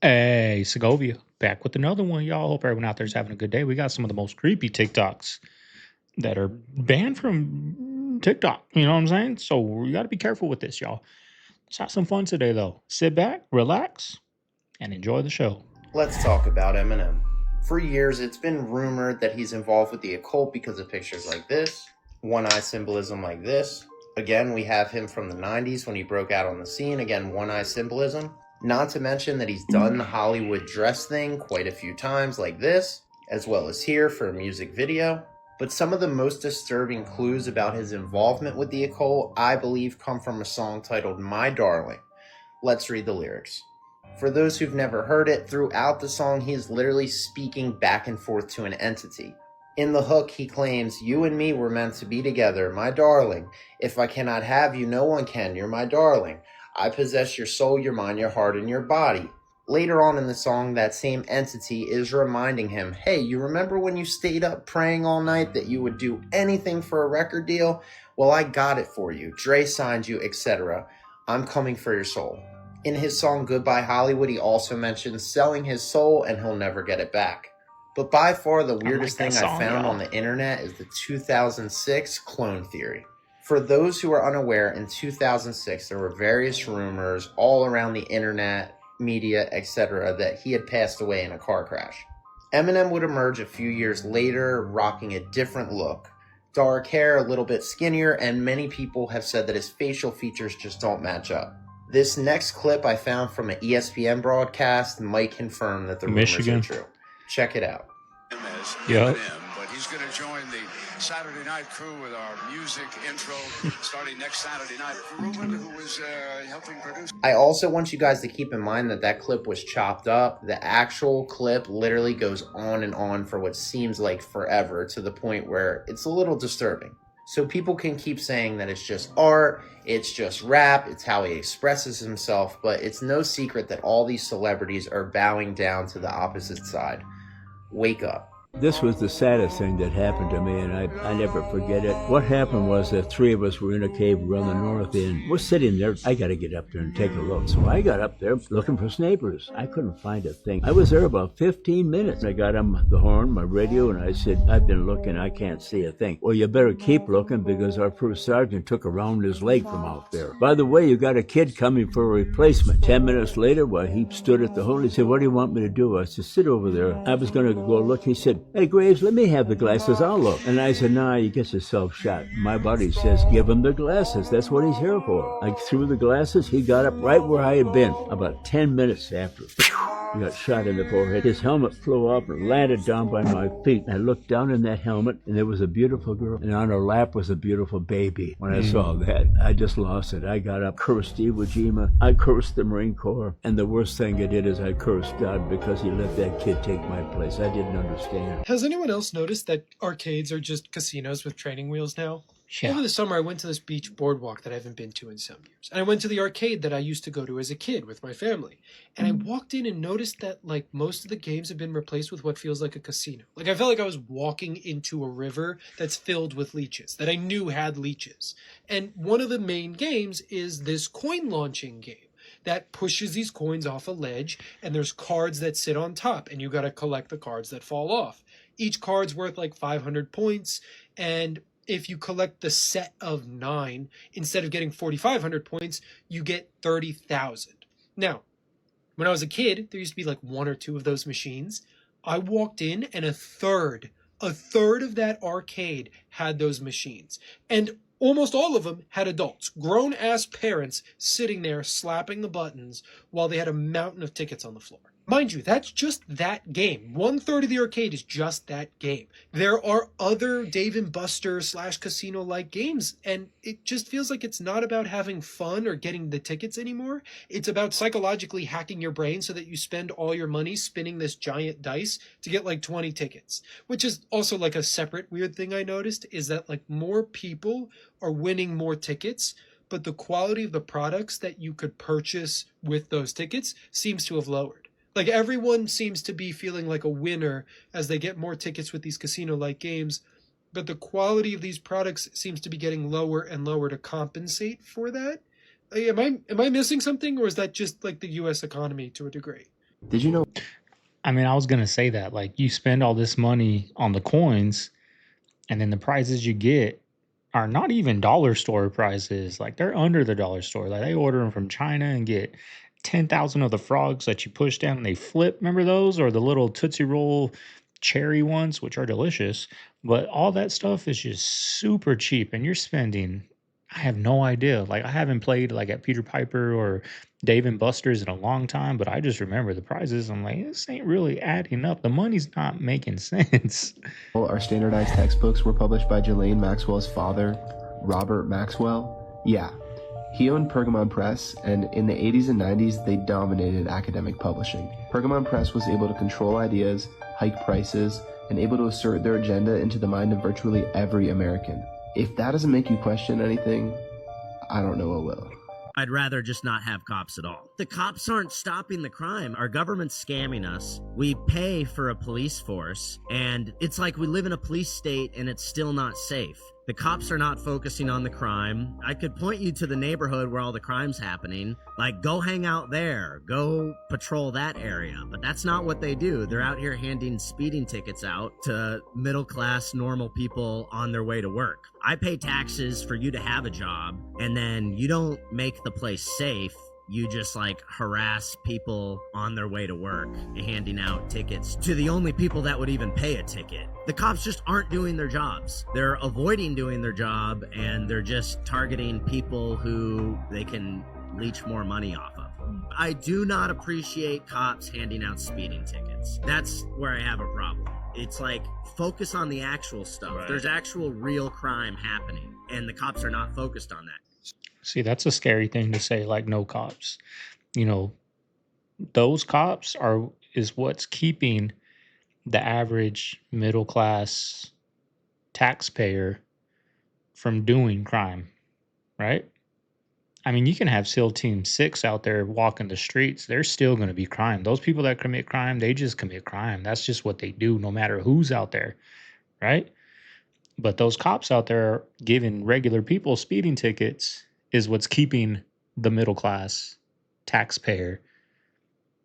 Hey, Segovia, back with another one, y'all. Hope everyone out there's having a good day. We got some of the most creepy TikToks that are banned from TikTok. You know what I'm saying? So we got to be careful with this, y'all. Let's have some fun today, though. Sit back, relax, and enjoy the show. Let's talk about Eminem. For years, it's been rumored that he's involved with the occult because of pictures like this, one-eye symbolism like this. Again, we have him from the 90s when he broke out on the scene. Again, one-eye symbolism. Not to mention that he's done the Hollywood dress thing quite a few times like this, as well as here for a music video. But some of the most disturbing clues about his involvement with the occult, I believe, come from a song titled My Darling. Let's read the lyrics. For those who've never heard it, throughout the song he is literally speaking back and forth to an entity. In the hook, he claims, "You and me were meant to be together, my darling. If I cannot have you, no one can, you're my darling. I possess your soul, your mind, your heart, and your body." Later on in the song, that same entity is reminding him, "Hey, you remember when you stayed up praying all night that you would do anything for a record deal? Well, I got it for you. Dre signed you, etc. I'm coming for your soul." In his song Goodbye Hollywood, he also mentions selling his soul and he'll never get it back. But by far the weirdest thing I found on the internet is the 2006 clone theory. For those who are unaware, in 2006 there were various rumors all around the internet, media, etc. that he had passed away in a car crash. Eminem would emerge a few years later rocking a different look. Dark hair, a little bit skinnier, and many people have said that his facial features just don't match up. This next clip I found from an ESPN broadcast might confirm that the rumors are true. Check it out. Eminem, but he's going to join the Saturday night crew with our music intro starting next Saturday night. Ruben, who was helping produce. I also want you guys to keep in mind that that clip was chopped up. The actual clip literally goes on and on for what seems like forever, to the point where it's a little disturbing. So people can keep saying that it's just art, it's just rap, it's how he expresses himself, but it's no secret that all these celebrities are bowing down to the opposite side. Wake up. This was the saddest thing that happened to me, and I never forget it. What happened was that three of us were in a cave around the north end. We're sitting there. I got to get up there and take a look. So I got up there looking for snipers. I couldn't find a thing. I was there about 15 minutes. I got on the horn, my radio, and I said, "I've been looking. I can't see a thing." "Well, you better keep looking because our first sergeant took around his leg from out there. By the way, you got a kid coming for a replacement." 10 minutes later, while he stood at the horn, he said, "What do you want me to do?" I said, "Sit over there." I was going to go look. He said, "Hey, Graves, let me have the glasses. I'll look." And I said, "Nah, you get yourself shot." My buddy says, "Give him the glasses. That's what he's here for." I threw the glasses. He got up right where I had been. About 10 minutes after, he got shot in the forehead. His helmet flew up and landed down by my feet. I looked down in that helmet, and there was a beautiful girl, and on her lap was a beautiful baby. When I saw that, I just lost it. I got up, cursed Iwo Jima. I cursed the Marine Corps. And the worst thing I did is I cursed God because he let that kid take my place. I didn't understand. Has anyone else noticed that arcades are just casinos with training wheels now? Yeah. Over the summer, I went to this beach boardwalk that I haven't been to in some years. And I went to the arcade that I used to go to as a kid with my family. And I walked in and noticed that, like, most of the games have been replaced with what feels like a casino. Like, I felt like I was walking into a river that's filled with leeches, that I knew had leeches. And one of the main games is this coin launching game that pushes these coins off a ledge, and there's cards that sit on top, and you got to collect the cards that fall off. Each card's worth like 500 points, and if you collect the set of 9, instead of getting 4,500 points, you get 30,000. Now, when I was a kid, there used to be like 1 or 2 of those machines. I walked in, and a third of that arcade had those machines. And almost all of them had adults, grown-ass parents, sitting there slapping the buttons while they had a mountain of tickets on the floor. Mind you, that's just that game. 1/3 of the arcade is just that game. There are other Dave & Buster / casino-like games, and it just feels like it's not about having fun or getting the tickets anymore. It's about psychologically hacking your brain so that you spend all your money spinning this giant dice to get like 20 tickets. Which is also like a separate weird thing I noticed, is that like more people are winning more tickets, but the quality of the products that you could purchase with those tickets seems to have lowered. Like, everyone seems to be feeling like a winner as they get more tickets with these casino-like games, but the quality of these products seems to be getting lower and lower to compensate for that. Am I missing something, or is that just like the U.S. economy to a degree? Did you know? I mean, I was gonna say that, like, you spend all this money on the coins, and then the prizes you get are not even dollar store prizes. Like, they're under the dollar store. Like, they order them from China and get 10,000 of the frogs that you push down and they flip. Remember those? Or the little Tootsie Roll cherry ones, which are delicious. But all that stuff is just super cheap, and you're spending, I have no idea. Like, I haven't played like at Peter Piper or Dave and Buster's in a long time, but I just remember the prizes. I'm like, this ain't really adding up. The money's not making sense. Our standardized textbooks were published by Ghislaine Maxwell's father, Robert Maxwell. Yeah, he owned Pergamon Press, and in the 80s and 90s, they dominated academic publishing. Pergamon Press was able to control ideas, hike prices, and able to assert their agenda into the mind of virtually every American. If that doesn't make you question anything, I don't know what will. I'd rather just not have cops at all. The cops aren't stopping the crime. Our government's scamming us. We pay for a police force, and it's like we live in a police state and it's still not safe. The cops are not focusing on the crime. I could point you to the neighborhood where all the crime's happening. Like, go hang out there. Go patrol that area. But that's not what they do. They're out here handing speeding tickets out to middle-class, normal people on their way to work. I pay taxes for you to have a job, and then you don't make the place safe. You just like harass people on their way to work, handing out tickets to the only people that would even pay a ticket. The cops just aren't doing their jobs. They're avoiding doing their job, and they're just targeting people who they can leech more money off of. I do not appreciate cops handing out speeding tickets. That's where I have a problem. It's like, focus on the actual stuff. Right. There's actual real crime happening, and the cops are not focused on that. See, that's a scary thing to say, like, no cops. You know, those cops is what's keeping the average middle class taxpayer from doing crime, right? I mean, you can have SEAL Team 6 out there walking the streets. There's still going to be crime. Those people that commit crime, they just commit crime. That's just what they do, no matter who's out there, right? But those cops out there giving regular people speeding tickets is what's keeping the middle class taxpayer,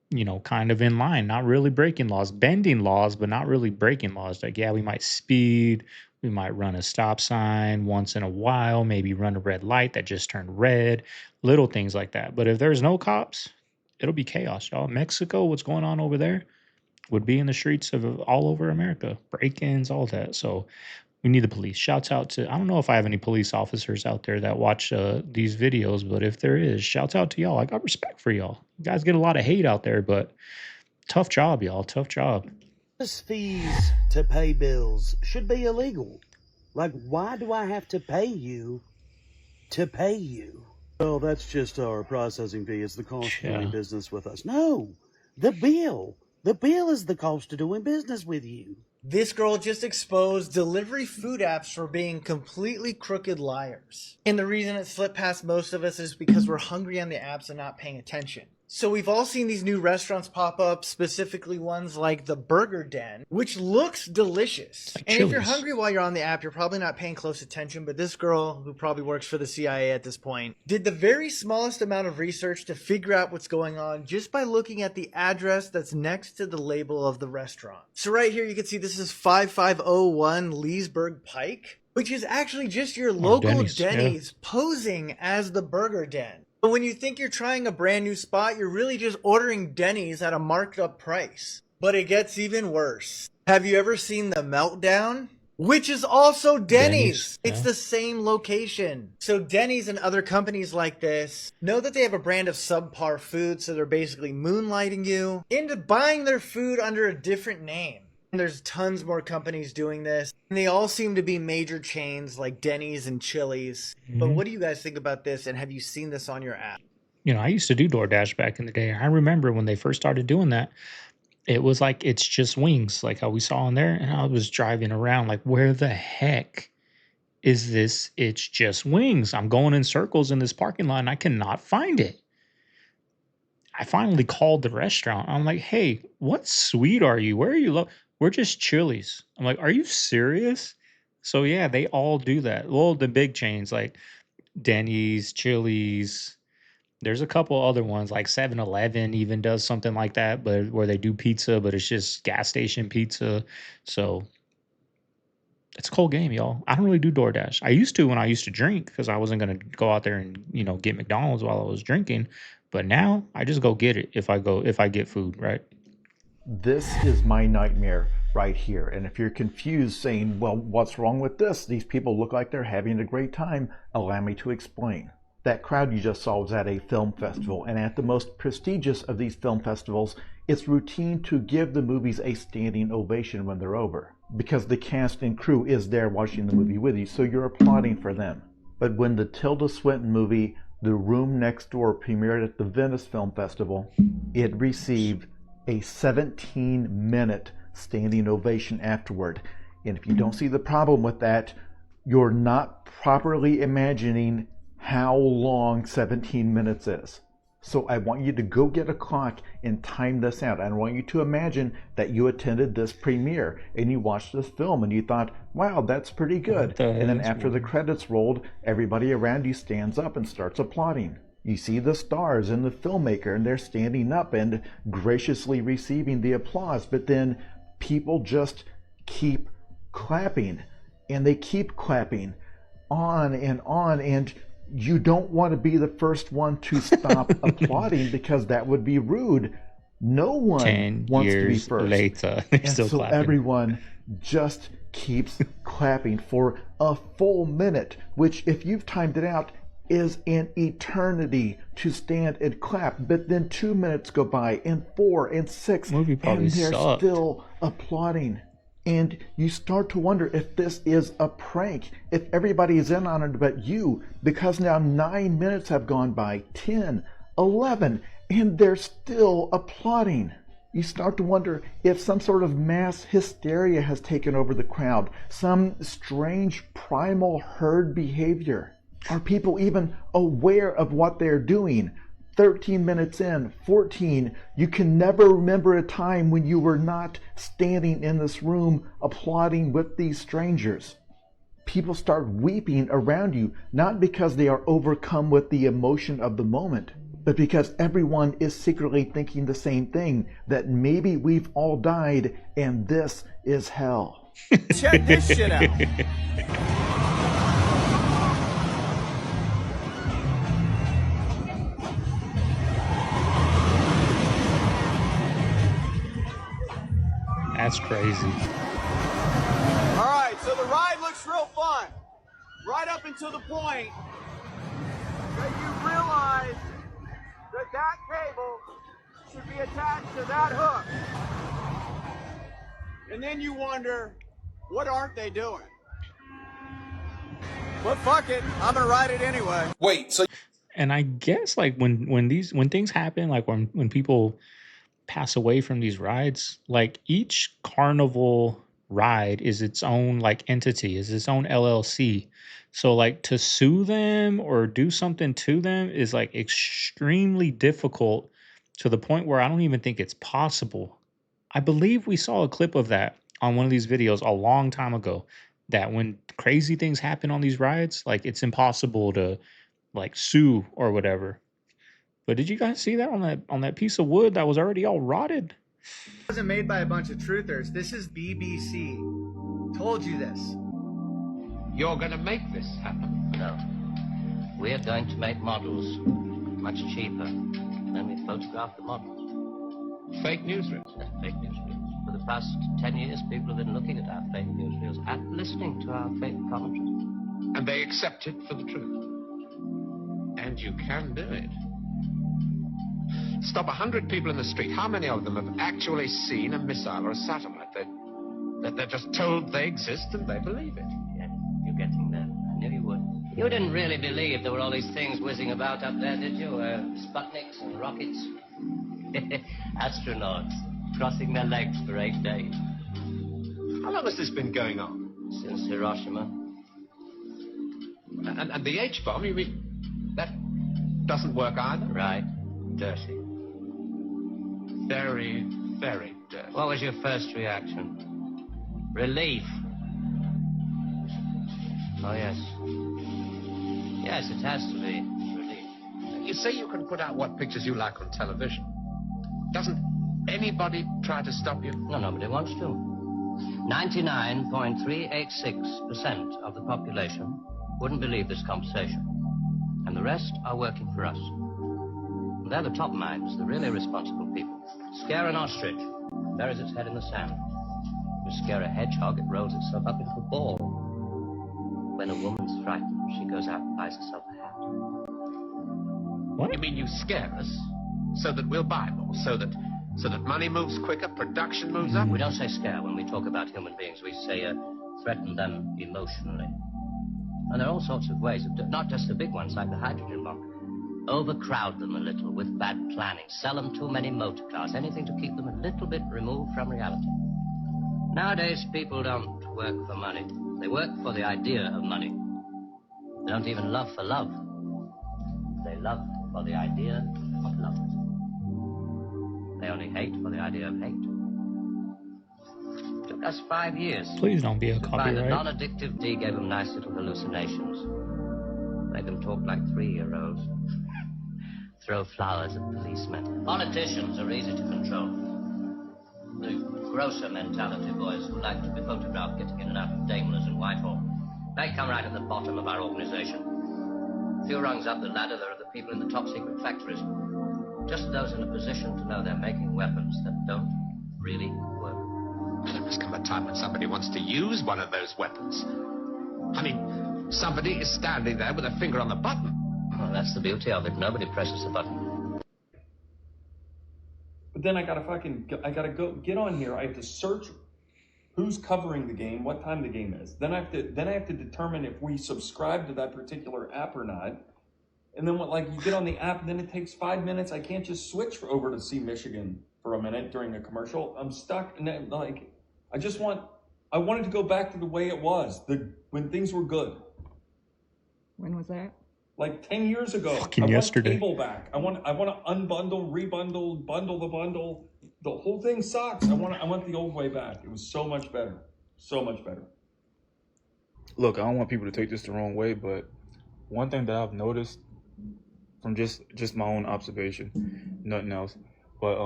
you know, kind of in line, not really breaking laws, bending laws, but not really breaking laws. Like, yeah, we might speed, we might run a stop sign once in a while, maybe run a red light that just turned red, little things like that. But if there's no cops, it'll be chaos, y'all. Mexico, what's going on over there would be in the streets of all over America, break-ins, all that. So we need the police. Shouts out to, I don't know if I have any police officers out there that watch these videos, but if there is, shouts out to y'all. I got respect for y'all. You guys get a lot of hate out there, but tough job, y'all. Tough job. Fees to pay bills should be illegal. Like, why do I have to pay you to pay you? Well, that's just our processing fee. It's the cost of doing business with us. No, the bill. The bill is the cost of doing business with you. This girl just exposed delivery food apps for being completely crooked liars. And the reason it slipped past most of us is because we're hungry on the apps and not paying attention. So we've all seen these new restaurants pop up, specifically ones like the Burger Den, which looks delicious. Like and Chili's. If you're hungry while you're on the app, you're probably not paying close attention, but this girl, who probably works for the CIA at this point, did the very smallest amount of research to figure out what's going on just by looking at the address that's next to the label of the restaurant. So right here you can see this is 5501 Leesburg Pike, which is actually just your local Denny's posing as the Burger Den. But when you think you're trying a brand new spot, you're really just ordering Denny's at a marked up price. But it gets even worse. Have you ever seen the Meltdown? Which is also Denny's. It's the same location. So Denny's and other companies like this know that they have a brand of subpar food, so they're basically moonlighting you into buying their food under a different name. And there's tons more companies doing this. And they all seem to be major chains like Denny's and Chili's. But what do you guys think about this? And have you seen this on your app? You know, I used to do DoorDash back in the day. I remember when they first started doing that, it was like, it's just wings, like how we saw in there. And I was driving around like, where the heck is this? It's just wings. I'm going in circles in this parking lot and I cannot find it. I finally called the restaurant. I'm like, hey, what suite are you? Where are you? We're just Chili's. I'm like, are you serious? So yeah, they all do that. Well, the big chains like Denny's, Chili's, There's a couple other ones like 7-Eleven even does something like that, but where they do pizza, but it's just gas station pizza. So it's a cold game, y'all. I don't really do DoorDash. I used to when I used to drink because I wasn't gonna go out there and get McDonald's while I was drinking. But now I just go get it if I get food, right? This is my nightmare right here. And if you're confused saying, well, what's wrong with this? These people look like they're having a great time. Allow me to explain. That crowd you just saw was at a film festival, and at the most prestigious of these film festivals, it's routine to give the movies a standing ovation when they're over, because the cast and crew is there watching the movie with you, so you're applauding for them. But when the Tilda Swinton movie, The Room Next Door, premiered at the Venice Film Festival, it received a 17-minute standing ovation afterward. And if you don't see the problem with that, you're not properly imagining how long 17 minutes is. So I want you to go get a clock and time this out. I want you to imagine that you attended this premiere and you watched this film and you thought, wow, that's pretty good. And then after the credits rolled, everybody around you stands up and starts applauding. You see the stars and the filmmaker and they're standing up and graciously receiving the applause. But then people just keep clapping and they keep clapping on, and you don't want to be the first one to stop applauding because that would be rude. No one wants to be first. Later, they're and still so clapping. Everyone just keeps clapping for a full minute, which if you've timed it out is an eternity to stand and clap. But then 2 minutes go by and 4 and 6 Movie probably and they're sucked. still applauding. And you start to wonder if this is a prank, if everybody is in on it but you, because now 9 minutes have gone by, 10, 11, and they're still applauding. You start to wonder if some sort of mass hysteria has taken over the crowd, some strange primal herd behavior. Are people even aware of what they're doing? 13 minutes in, 14, you can never remember a time when you were not standing in this room applauding with these strangers. People start weeping around you, not because they are overcome with the emotion of the moment, but because everyone is secretly thinking the same thing, that maybe we've all died and this is hell. Check this shit out. That's crazy. All right, so the ride looks real fun. Right up until the point that you realize that that cable should be attached to that hook. And then you wonder, what aren't they doing? Well, fuck it. I'm gonna ride it anyway. Wait, so And I guess like when things happen, like when people pass away from these rides, like each carnival ride is its own like entity, is its own LLC. So like to sue them or do something to them is like extremely difficult, to the point where I don't even think it's possible. I believe we saw a clip of that on one of these videos a long time ago, that when crazy things happen on these rides, like it's impossible to like sue or whatever. But did you guys see that on that piece of wood that was already all rotted? It wasn't made by a bunch of truthers. This is BBC. Told you this. You're going to make this happen? No. We're going to make models much cheaper. Then we photograph the models. Fake newsreels? Fake newsreels. For the past 10 years, people have been looking at our fake newsreels and listening to our fake commentary. And they accept it for the truth. And you can do it. Stop 100 people in the street. How many of them have actually seen a missile or a satellite? They're just told they exist and they believe it. Yeah, you're getting there. I knew you would. You didn't really believe there were all these things whizzing about up there, did you? Sputniks and rockets? Astronauts crossing their legs for 8 days. How long has this been going on? Since Hiroshima. And the H-bomb, you mean that doesn't work either? Right. Dirty. Very, very dirty. What was your first reaction? Relief. Oh, yes. Yes, it has to be relief. You say you can put out what pictures you like on television. Doesn't anybody try to stop you? No, nobody wants to. 99.386% of the population wouldn't believe this conversation. And the rest are working for us. They're the top minds, the really responsible people. Scare an ostrich, buries its head in the sand. You scare a hedgehog, it rolls itself up into a ball. When a woman's frightened, she goes out and buys herself a hat. What? You mean you scare us so that we'll buy more, so that money moves quicker, production moves up? We don't say scare when we talk about human beings. We say threaten them emotionally. And there are all sorts of ways, not just the big ones like the hydrogen bomb. Overcrowd them a little with bad planning. Sell them too many motor cars. Anything to keep them a little bit removed from reality. Nowadays, people don't work for money. They work for the idea of money. They don't even love for love. They love for the idea of love. They only hate for the idea of hate. It took us 5 years. Please don't be a to find copyright. a non-addictive D gave them nice little hallucinations. Made them talk like 3-year-olds. Throw flowers at policemen. Politicians are easy to control. The grosser mentality boys who like to be photographed getting in and out of Daimlers and Whitehall. They come right at the bottom of our organization. A few rungs up the ladder, there are the people in the top secret factories. Just those in a position to know they're making weapons that don't really work. There must come a time when somebody wants to use one of those weapons. I mean, somebody is standing there with a finger on the button. Well, that's the beauty of it. Nobody presses the button. But then I gotta go get on here. I have to search who's covering the game, what time the game is. Then I have to determine if we subscribe to that particular app or not. And then you get on the app, and then it takes 5 minutes. I can't just switch over to see Michigan for a minute during a commercial. I'm stuck, and then, I wanted to go back to the way it was, when things were good. When was that? Like 10 years ago. Fucking yesterday. I want cable back. I want to unbundle, rebundle, bundle the bundle. The whole thing sucks. I want the old way back. It was so much better. So much better. Look, I don't want people to take this the wrong way, but one thing that I've noticed from just my own observation, nothing else, but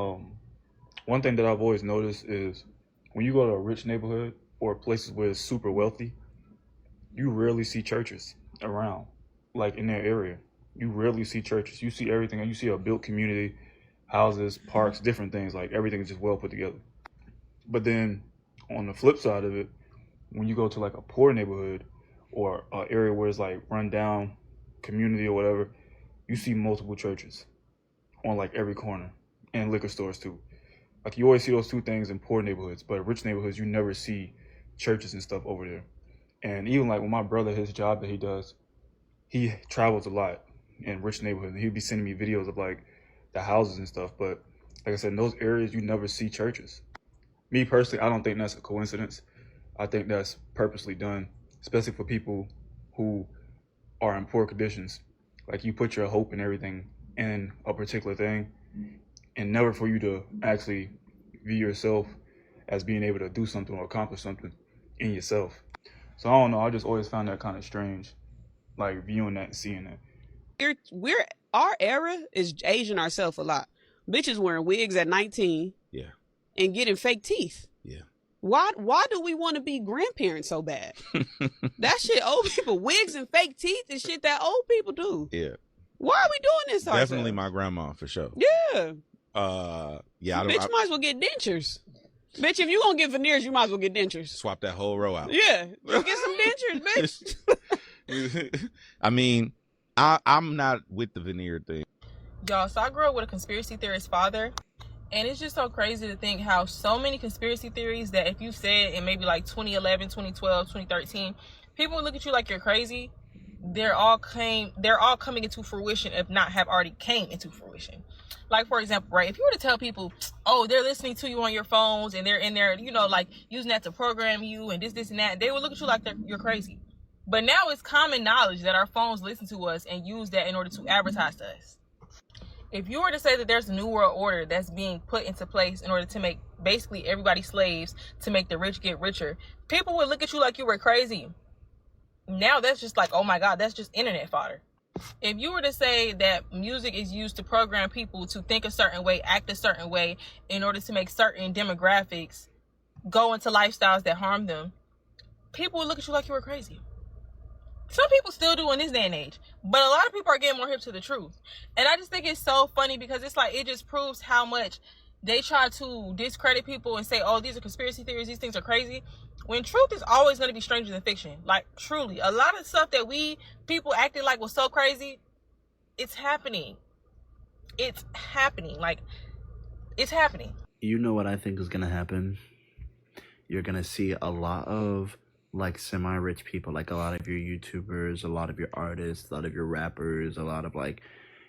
one thing that I've always noticed is when you go to a rich neighborhood or places where it's super wealthy, you rarely see churches around, like in their area. You rarely see churches. You see everything. You see a built community, houses, parks, different things. Like everything is just well put together. But then on the flip side of it, when you go to like a poor neighborhood or an area where it's like run down community or whatever, you see multiple churches on like every corner, and liquor stores too. Like you always see those two things in poor neighborhoods, but rich neighborhoods, you never see churches and stuff over there. And even like with my brother, his job that he does, he travels a lot in rich neighborhoods. He'd be sending me videos of like the houses and stuff. But like I said, in those areas, you never see churches. Me personally, I don't think that's a coincidence. I think that's purposely done, especially for people who are in poor conditions. Like you put your hope and everything in a particular thing, and never for you to actually view yourself as being able to do something or accomplish something in yourself. So I don't know, I just always found that kind of strange, like viewing that and seeing that. Our era is aging ourselves a lot. Bitches wearing wigs at 19. Yeah. And getting fake teeth. Yeah. Why do we want to be grandparents so bad? That shit old people, wigs and fake teeth is shit that old people do. Yeah. Why are we doing this ourselves? Definitely my grandma for sure. Yeah. Yeah. Bitch might as well get dentures. Bitch, if you gonna get veneers, you might as well get dentures. Swap that whole row out. Yeah. Get some dentures, bitch. I mean, I'm not with the veneer thing. Y'all, so I grew up with a conspiracy theorist father, and it's just so crazy to think how so many conspiracy theories that if you said in maybe like 2011, 2012, 2013, people would look at you like you're crazy. They're all coming into fruition, if not have already came into fruition. Like, for example, right, if you were to tell people, oh, they're listening to you on your phones and they're in there, you know, like using that to program you and this and that, they would look at you like you're crazy. But now it's common knowledge that our phones listen to us and use that in order to advertise to us. If you were to say that there's a new world order that's being put into place in order to make basically everybody slaves to make the rich get richer, people would look at you like you were crazy. Now that's just like, oh my God, that's just internet fodder. If you were to say that music is used to program people to think a certain way, act a certain way, in order to make certain demographics go into lifestyles that harm them, people would look at you like you were crazy. Some people still do in this day and age, but a lot of people are getting more hip to the truth. And I just think it's so funny because it's like, it just proves how much they try to discredit people and say, oh, these are conspiracy theories, these things are crazy, when truth is always going to be stranger than fiction. Like, truly, a lot of stuff that people acted like was so crazy, it's happening. It's happening. Like, it's happening. You know what I think is going to happen? You're going to see a lot of like semi-rich people, like a lot of your YouTubers, a lot of your artists, a lot of your rappers, a lot of like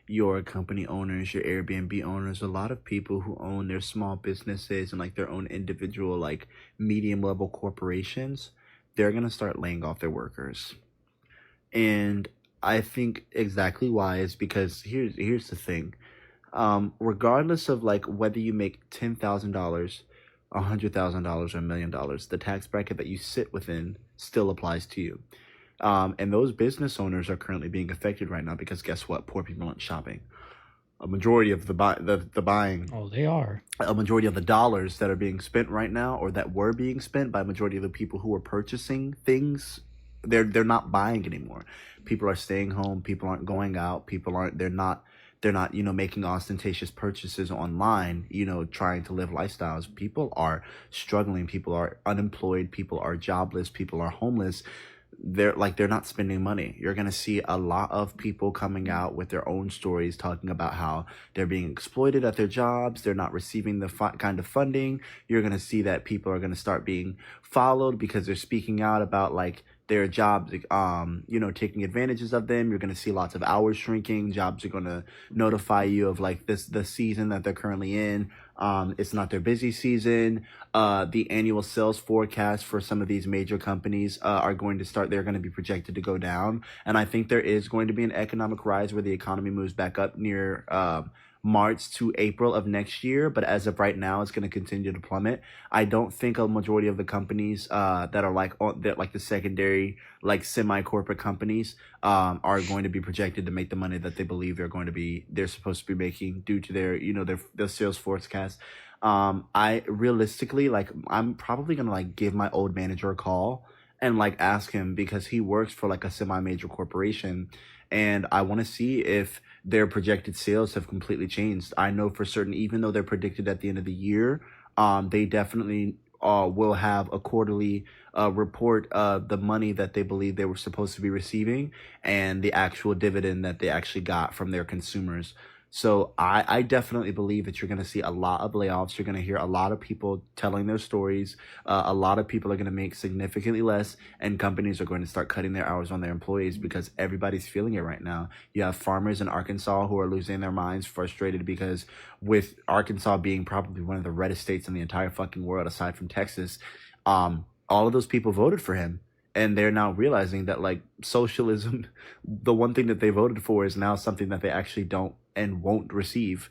your company owners, your Airbnb owners, a lot of people who own their small businesses and like their own individual like medium level corporations, they're going to start laying off their workers. And I think exactly why is because here's the thing. Regardless of like whether you make $10,000, $100,000 or $1 million, the tax bracket that you sit within still applies to you. And those business owners are currently being affected right now because guess what? Poor people aren't shopping. A majority of the buying. Oh, they are. A majority of the dollars that are being spent right now, or that were being spent by a majority of the people who are purchasing things, they're not buying anymore. People are staying home. People aren't going out. They're not, making ostentatious purchases online, trying to live lifestyles. People are struggling. People are unemployed. People are jobless. People are homeless. They're not spending money. You're going to see a lot of people coming out with their own stories talking about how they're being exploited at their jobs. They're not receiving the kind of funding. You're going to see that people are going to start being followed because they're speaking out about like their jobs, taking advantages of them. You're going to see lots of hours shrinking. Jobs are going to notify you of like the season that they're currently in. It's not their busy season. The annual sales forecast for some of these major companies they're going to be projected to go down. And I think there is going to be an economic rise where the economy moves back up near March to April of next year. But as of right now, it's going to continue to plummet. I don't think a majority of the companies that are like the secondary, like semi-corporate companies are going to be projected to make the money that they believe they're supposed to be making due to their sales forecast. I realistically, like, I'm probably going to like give my old manager a call and like ask him, because he works for like a semi-major corporation, and I want to see if their projected sales have completely changed. I know for certain, even though they're predicted at the end of the year, they definitely will have a quarterly report of the money that they believe they were supposed to be receiving and the actual dividend that they actually got from their consumers. So I definitely believe that you're going to see a lot of layoffs. You're going to hear a lot of people telling their stories. A lot of people are going to make significantly less, and companies are going to start cutting their hours on their employees because everybody's feeling it right now. You have farmers in Arkansas who are losing their minds, frustrated because with Arkansas being probably one of the reddest states in the entire fucking world aside from Texas, all of those people voted for him. And they're now realizing that like socialism, the one thing that they voted for is now something that they actually don't and won't receive.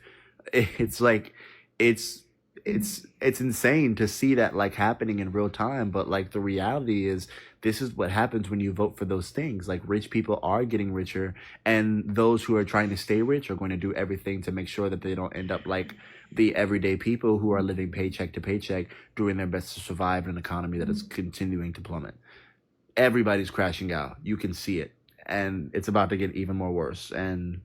It's like, it's insane to see that like happening in real time. But like the reality is, this is what happens when you vote for those things. Like rich people are getting richer, and those who are trying to stay rich are going to do everything to make sure that they don't end up like the everyday people who are living paycheck to paycheck, doing their best to survive in an economy that is continuing to plummet. Everybody's crashing out. You can see it. And it's about to get even more worse. And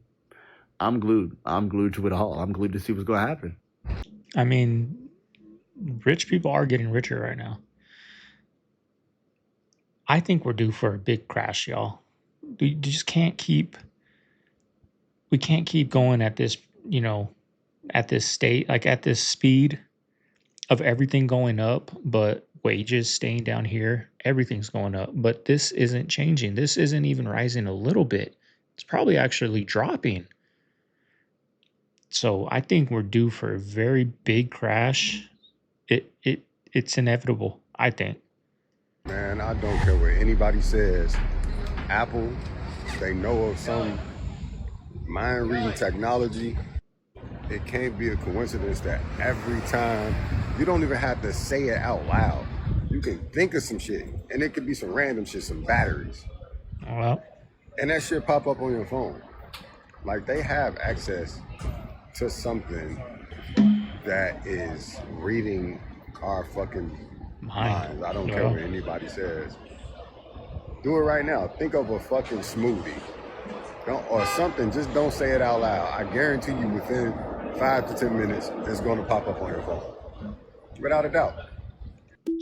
I'm glued. I'm glued to it all. I'm glued to see what's going to happen. I mean, rich people are getting richer right now. I think we're due for a big crash, y'all. We just can't keep going at this, at this state, like at this speed of everything going up, but wages staying down here. Everything's going up, but this isn't changing. This isn't even rising a little bit. It's probably actually dropping. So I think we're due for a very big crash. It's inevitable, I think. Man, I don't care what anybody says. Apple, they know of some mind-reading technology. It can't be a coincidence that every time, you don't even have to say it out loud. You can think of some shit, and it could be some random shit, some batteries. Well, and that shit pop up on your phone. Like, they have access to something that is reading our fucking minds. I don't care what anybody says. Do it right now. Think of a fucking smoothie. Or something, just don't say it out loud. I guarantee you within 5 to 10 minutes, it's going to pop up on your phone. Without a doubt.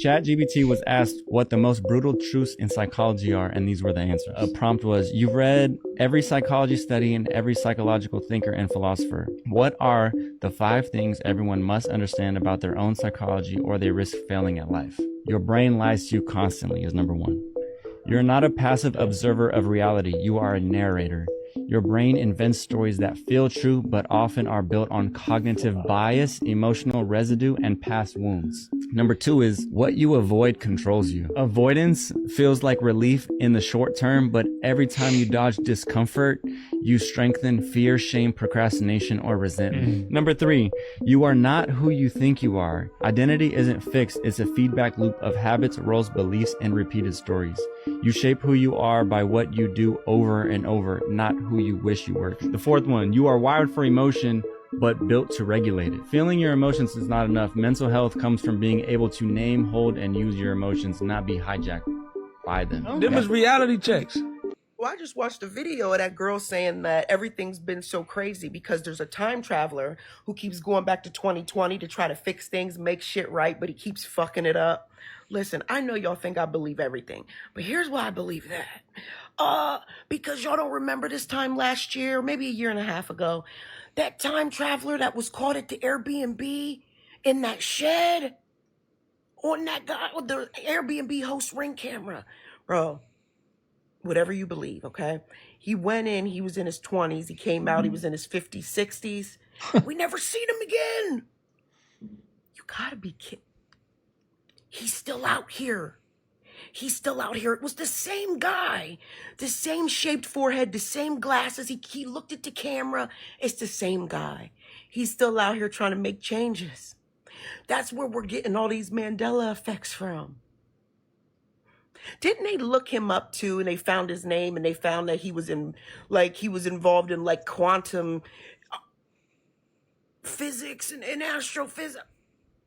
ChatGPT was asked what the most brutal truths in psychology are, and these were the answers. A prompt was, you've read every psychology study and every psychological thinker and philosopher. What are the 5 things everyone must understand about their own psychology or they risk failing at life? Your brain lies to you constantly is number 1. You're not a passive observer of reality. You are a narrator. Your brain invents stories that feel true, but often are built on cognitive bias, emotional residue, and past wounds. Number 2 is what you avoid controls you. Avoidance feels like relief in the short term, but every time you dodge discomfort, you strengthen fear, shame, procrastination, or resentment. Number 3, you are not who you think you are. Identity isn't fixed. It's a feedback loop of habits, roles, beliefs, and repeated stories. You shape who you are by what you do over and over, not who you wish you were. The 4th one, you are wired for emotion, but built to regulate it. Feeling your emotions is not enough. Mental health comes from being able to name, hold, and use your emotions, not be hijacked by them. Them is reality checks. Well, I just watched a video of that girl saying that everything's been so crazy because there's a time traveler who keeps going back to 2020 to try to fix things, make shit right, but he keeps fucking it up. Listen, I know y'all think I believe everything, but here's why I believe that. Because y'all don't remember this time last year, maybe a year and a half ago, that time traveler that was caught at the Airbnb in that shed on that guy with the Airbnb host Ring camera. Bro, whatever you believe, okay? He went in, he was in his 20s, he came out, he was in his 50s, 60s. We never seen him again. You gotta be kidding. He's still out here. He's still out here. It was the same guy, the same shaped forehead, the same glasses. He looked at the camera. It's the same guy. He's still out here trying to make changes. That's where we're getting all these Mandela effects from. Didn't they look him up too, and they found his name, and they found that he was involved in like quantum physics and astrophysics.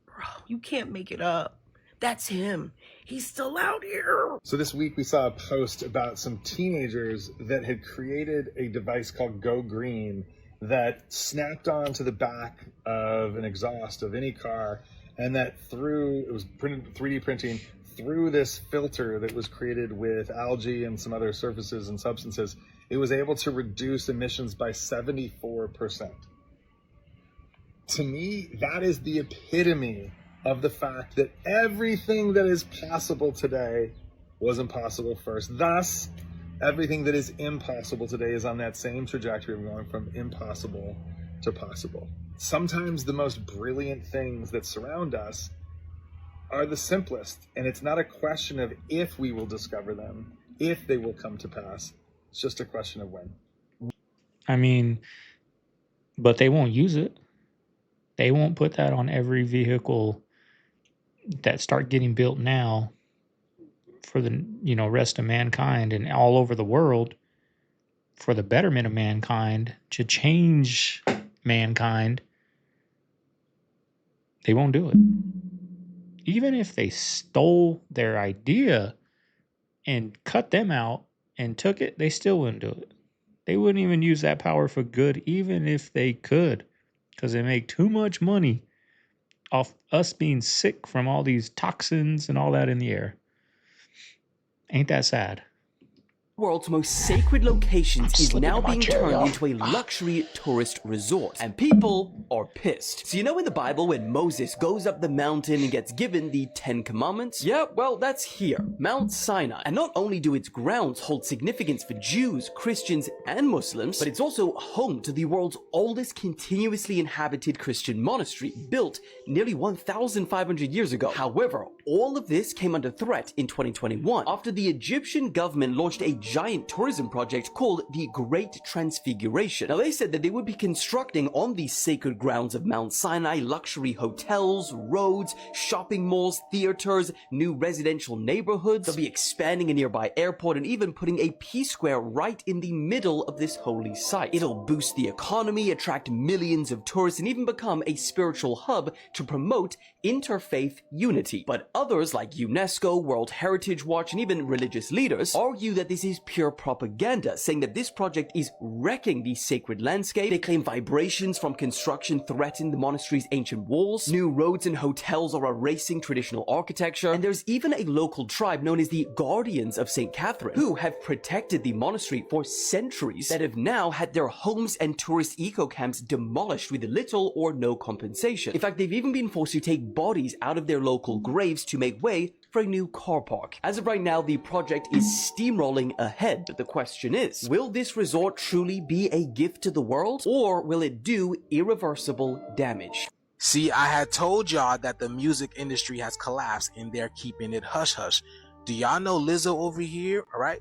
Bro, you can't make it up. That's him. He's still out here. So this week we saw a post about some teenagers that had created a device called Go Green that snapped onto the back of an exhaust of any car, and that it was printed 3D printing through this filter that was created with algae and some other surfaces and substances. It was able to reduce emissions by 74%. To me, that is the epitome of the fact that everything that is possible today was impossible first. Thus, everything that is impossible today is on that same trajectory of going from impossible to possible. Sometimes the most brilliant things that surround us are the simplest, and it's not a question of if we will discover them, if they will come to pass. It's just a question of when. I mean, but they won't use it. They won't put that on every vehicle that start getting built now for the rest of mankind and all over the world for the betterment of mankind, to change mankind. They won't do it. Even if they stole their idea and cut them out and took it, they still wouldn't do it. They wouldn't even use that power for good, even if they could, because they make too much money off us being sick from all these toxins and all that in the air. Ain't that sad? World's most sacred locations is now being turned into a luxury tourist resort, and people are pissed. So you know in the Bible when Moses goes up the mountain and gets given the 10 Commandments? Yeah, well, that's here, Mount Sinai. And not only do its grounds hold significance for Jews, Christians, and Muslims, but it's also home to the world's oldest continuously inhabited Christian monastery, built nearly 1,500 years ago. However, all of this came under threat in 2021 after the Egyptian government launched a giant tourism project called the Great Transfiguration. Now, they said that they would be constructing on the sacred grounds of Mount Sinai luxury hotels, roads, shopping malls, theaters, new residential neighborhoods. They'll be expanding a nearby airport and even putting a P Square right in the middle of this holy site. It'll boost the economy, attract millions of tourists, and even become a spiritual hub to promote interfaith unity. But others like UNESCO, World Heritage Watch, and even religious leaders argue that this is pure propaganda, saying that this project is wrecking the sacred landscape. They claim vibrations from construction threaten the monastery's ancient walls, new roads and hotels are erasing traditional architecture, and there's even a local tribe known as the Guardians of St. Catherine, who have protected the monastery for centuries, that have now had their homes and tourist eco-camps demolished with little or no compensation. In fact, they've even been forced to take bodies out of their local graves to make way for a new car park. As of right now, the project is steamrolling ahead, but the question is, will this resort truly be a gift to the world, or will it do irreversible damage? See, I had told y'all that the music industry has collapsed and they're keeping it hush-hush. Do y'all know Lizzo over here? All right.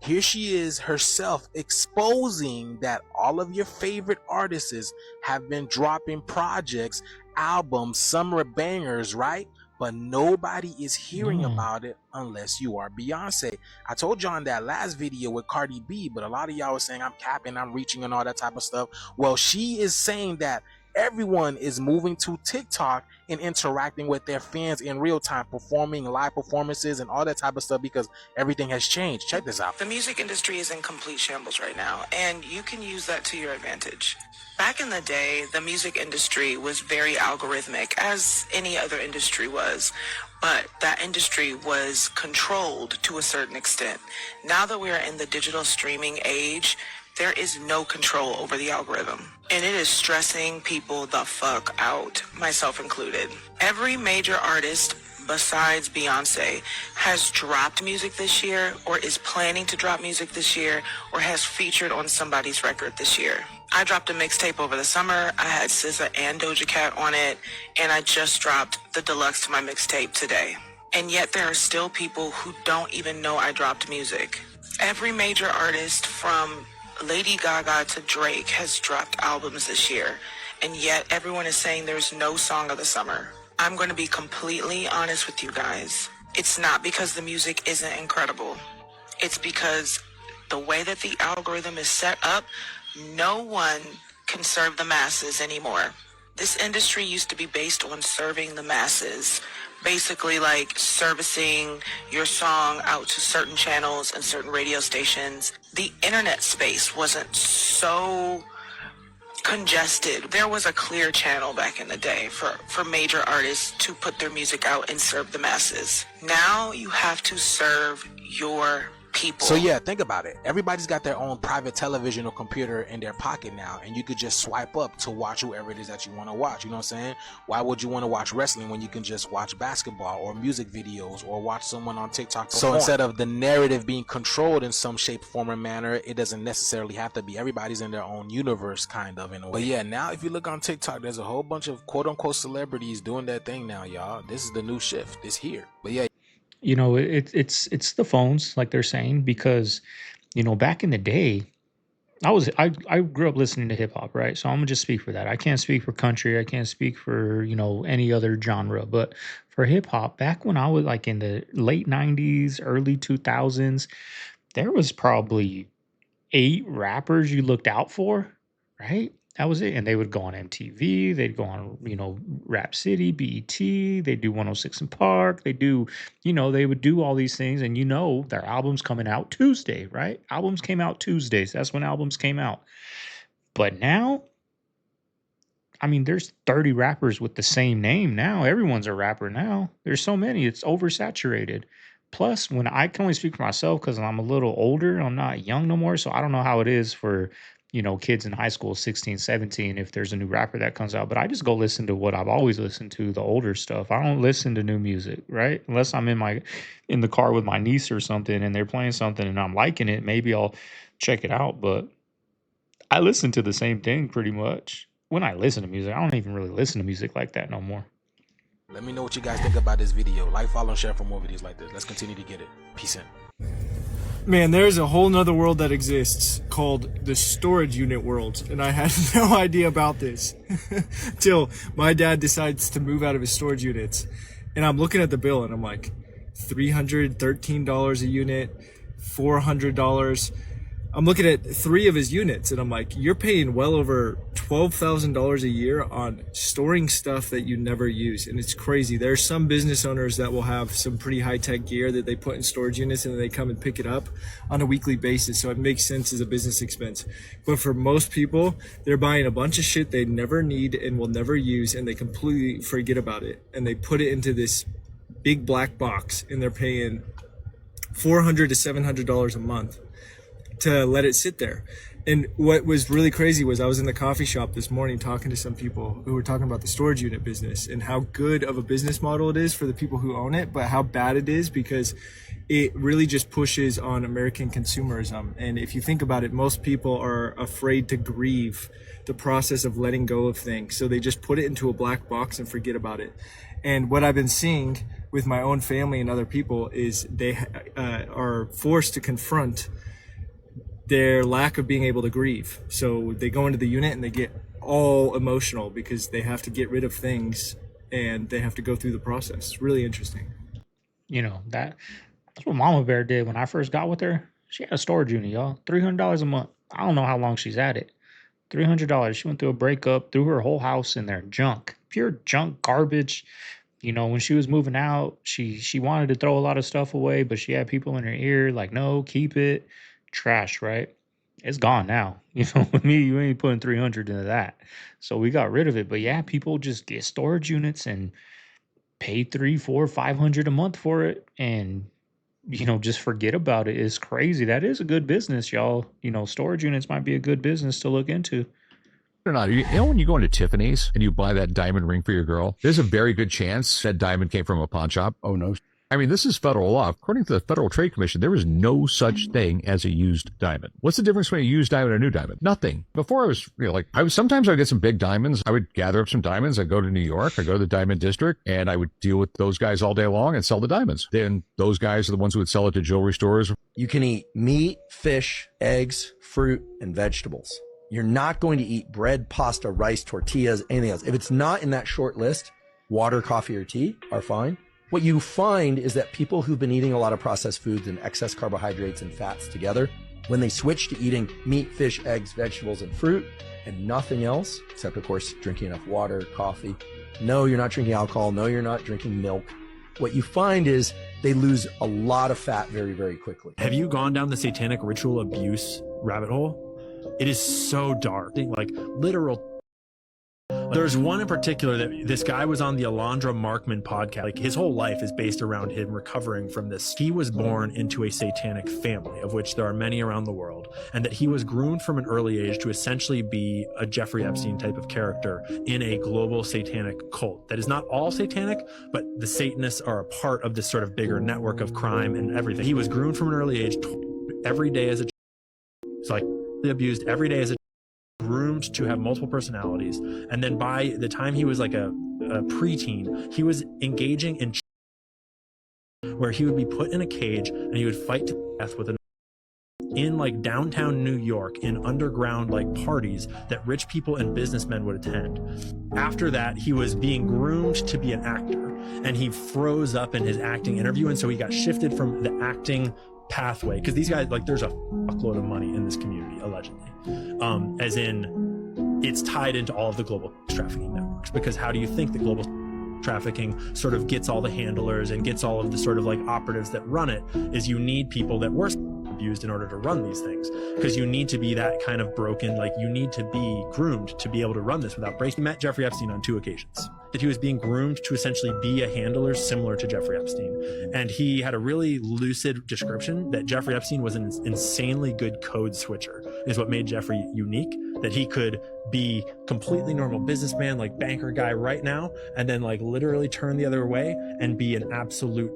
Here she is herself exposing that all of your favorite artists have been dropping projects, albums, summer bangers, right? But nobody is hearing about it unless you are Beyonce. I told y'all in that last video with Cardi B, but a lot of y'all were saying I'm capping, I'm reaching and all that type of stuff. Well, she is saying that everyone is moving to TikTok and interacting with their fans in real time, performing live performances and all that type of stuff because everything has changed. Check this out. The music industry is in complete shambles right now, and you can use that to your advantage. Back in the day, the music industry was very algorithmic, as any other industry was, but that industry was controlled to a certain extent. Now that we are in the digital streaming age, there is no control over the algorithm, and it is stressing people the fuck out, myself included. Every major artist besides Beyonce has dropped music this year, or is planning to drop music this year, or has featured on somebody's record this year. I dropped a mixtape over the summer. I had SZA and Doja Cat on it, and I just dropped the deluxe to my mixtape today. And yet there are still people who don't even know I dropped music. Every major artist from Lady Gaga to Drake has dropped albums this year, and yet everyone is saying there's no song of the summer. I'm going to be completely honest with you guys. It's not because the music isn't incredible. It's because the way that the algorithm is set up, no one can serve the masses anymore. This industry used to be based on serving the masses, basically like servicing your song out to certain channels and certain radio stations. The internet space wasn't so congested. There was a clear channel back in the day for major artists to put their music out and serve the masses. Now you have to serve your people. So yeah, think about it. Everybody's got their own private television or computer in their pocket now, and you could just swipe up to watch whoever it is that you want to watch. You know what I'm saying? Why would you want to watch wrestling when you can just watch basketball or music videos or watch someone on TikTok perform? So instead of the narrative being controlled in some shape, form, or manner, it doesn't necessarily have to be. Everybody's in their own universe, kind of, in a way. But yeah, now if you look on TikTok, there's a whole bunch of quote-unquote celebrities doing that thing now, y'all. This is the new shift. It's here. But yeah. You know, it's the phones, like they're saying, because, you know, back in the day, I grew up listening to hip hop, right? So I'm gonna just speak for that. I can't speak for country. I can't speak for, you know, any other genre, but for hip hop, back when I was like in the late 90s, early 2000s, there was probably 8 rappers you looked out for, right? That was it. And they would go on MTV, they'd go on, you know, Rap City, BET, they do 106 in Park, they do, you know, they would do all these things, and you know, their albums coming out Tuesday, right? Albums came out Tuesdays. That's when albums came out. But now, I mean, there's 30 rappers with the same name now. Everyone's a rapper now. There's so many, it's oversaturated. Plus, when I can only speak for myself because I'm a little older, I'm not young no more, so I don't know how it is for, you know, kids in high school, 16, 17, if there's a new rapper that comes out. But I just go listen to what I've always listened to, the older stuff. I don't listen to new music, right? Unless I'm in the car with my niece or something and they're playing something and I'm liking it, maybe I'll check it out. But I listen to the same thing pretty much. When I listen to music, I don't even really listen to music like that no more. Let me know what you guys think about this video. Like, follow, and share for more videos like this. Let's continue to get it. Peace in. Man, there's a whole nother world that exists called the storage unit world, and I had no idea about this till my dad decides to move out of his storage units. And I'm looking at the bill and I'm like, $313 a unit, $400. I'm looking at 3 of his units and I'm like, you're paying well over $12,000 a year on storing stuff that you never use. And it's crazy. There's some business owners that will have some pretty high-tech gear that they put in storage units and then they come and pick it up on a weekly basis. So it makes sense as a business expense. But for most people, they're buying a bunch of shit they never need and will never use, and they completely forget about it. And they put it into this big black box and they're paying $400 to $700 a month to let it sit there. And what was really crazy was I was in the coffee shop this morning talking to some people who were talking about the storage unit business and how good of a business model it is for the people who own it, but how bad it is because it really just pushes on American consumerism. And if you think about it, most people are afraid to grieve the process of letting go of things. So they just put it into a black box and forget about it. And what I've been seeing with my own family and other people is they are forced to confront their lack of being able to grieve. So they go into the unit and they get all emotional because they have to get rid of things and they have to go through the process. It's really interesting. You know, that's what Mama Bear did when I first got with her. She had a storage unit, y'all. $300 a month. I don't know how long she's at it. $300. She went through a breakup, threw her whole house in there. Junk. Pure junk, garbage. You know, when she was moving out, she wanted to throw a lot of stuff away, but she had people in her ear like, no, keep it. Trash, right? It's gone now. You know, with me, you ain't putting 300 into that. So we got rid of it. But yeah, people just get storage units and pay 300, 400, 500 a month for it, and you know, just forget about it. It's crazy. That is a good business, y'all. You know, storage units might be a good business to look into. Or not. You know, when you go into Tiffany's and you buy that diamond ring for your girl, there's a very good chance that diamond came from a pawn shop. Oh, no. I mean, this is federal law. According to the Federal Trade Commission, there is no such thing as a used diamond. What's the difference between a used diamond and a new diamond? Nothing. Before I was, you know, sometimes I would get some big diamonds. I would gather up some diamonds. I'd go to New York. I'd go to the diamond district and I would deal with those guys all day long and sell the diamonds. Then those guys are the ones who would sell it to jewelry stores. You can eat meat, fish, eggs, fruit, and vegetables. You're not going to eat bread, pasta, rice, tortillas, anything else. If it's not in that short list, water, coffee, or tea are fine. What you find is that people who've been eating a lot of processed foods and excess carbohydrates and fats together, when they switch to eating meat, fish, eggs, vegetables, and fruit, and nothing else, except of course drinking enough water, coffee, no, you're not drinking alcohol, no, you're not drinking milk, what you find is they lose a lot of fat very, very quickly. Have you gone down the satanic ritual abuse rabbit hole? It is so dark, like literal. There's one in particular that this guy was on the Alondra Markman podcast. Like his whole life is based around him recovering from this. He was born into a satanic family, of which there are many around the world, and that he was groomed from an early age to essentially be a Jeffrey Epstein type of character in a global satanic cult. That is not all satanic, but the Satanists are a part of this sort of bigger network of crime and everything. He was groomed from an early age every day as a it's like abused every day as a groomed to have multiple personalities, and then by the time he was like a preteen, he was engaging in where he would be put in a cage and he would fight to death with in like downtown New York in underground like parties that rich people and businessmen would attend. After that, he was being groomed to be an actor, and he froze up in his acting interview, and so he got shifted from the acting pathway, because these guys, like, there's a fuckload of money in this community allegedly, as in it's tied into all of the global trafficking networks. Because how do you think that global trafficking sort of gets all the handlers and gets all of the sort of like operatives that run it? Is you need people that were abused in order to run these things, because you need to be that kind of broken, like you need to be groomed to be able to run this without breaking. Met Jeffrey Epstein on 2 occasions. That he was being groomed to essentially be a handler similar to Jeffrey Epstein, and he had a really lucid description that Jeffrey Epstein was an insanely good code switcher, is what made Jeffrey unique. That he could be completely normal businessman, like banker guy right now, and then like literally turn the other way and be an absolute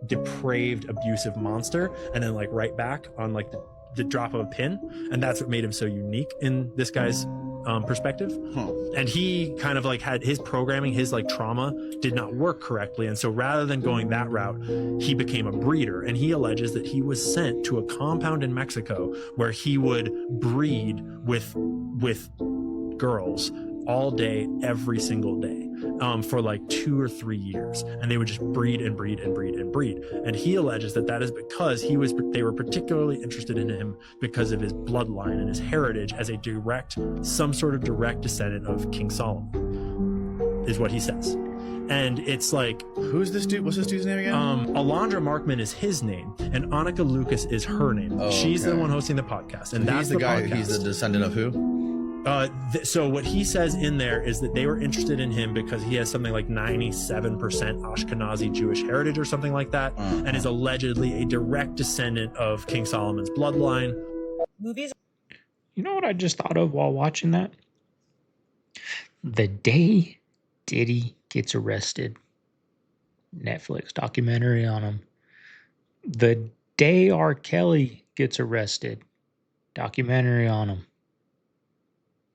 depraved, abusive monster, and then like right back on like the drop of a pin. And that's what made him so unique in this guy's perspective. And he kind of like had his programming, his like trauma did not work correctly. And so rather than going that route, he became a breeder. And he alleges that he was sent to a compound in Mexico where he would breed with girls all day, every single day, for like 2 or 3 years, and they would just breed and breed and breed and breed. And he alleges that that is because they were particularly interested in him because of his bloodline and his heritage as a some sort of direct descendant of King Solomon, is what he says. And it's like, who's this dude? What's this dude's name again? Alondra Markman is his name, and Annika Lucas is her name. Oh, She's okay. the one hosting the podcast, and He's that's the guy. podcast. He's the descendant of who? So what he says in there is that they were interested in him because he has something like 97% Ashkenazi Jewish heritage or something like that, and is allegedly a direct descendant of King Solomon's bloodline. Movies. You know what I just thought of while watching that? The day Diddy gets arrested, Netflix documentary on him. The day R. Kelly gets arrested, documentary on him.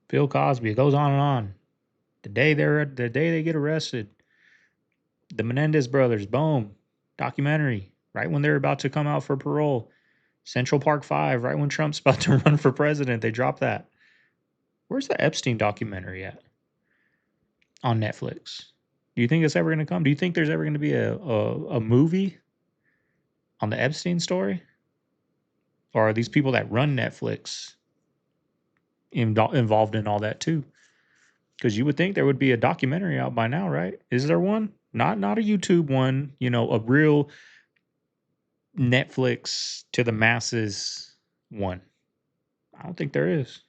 Bill Cosby, it goes on and on. The day they get arrested, the Menendez brothers, boom, documentary, right when they're about to come out for parole. Central Park 5, right when Trump's about to run for president, they drop that. Where's the Epstein documentary at? On Netflix. Do you think it's ever going to come? Do you think there's ever going to be a movie on the Epstein story? Or are these people that run Netflix involved in all that too? Because you would think there would be a documentary out by now, right? Is there one? Not a YouTube one, a real Netflix to the masses one. I don't think there is.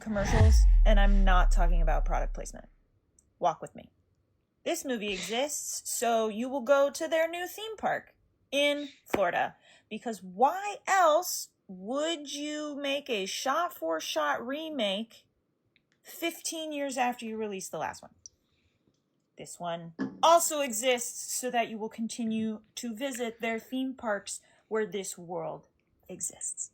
Commercials, and I'm not talking about product placement. Walk with me. This movie exists so you will go to their new theme park in Florida, because why else would you make a shot-for-shot remake 15 years after you release the last one? This one also exists so that you will continue to visit their theme parks where this world exists.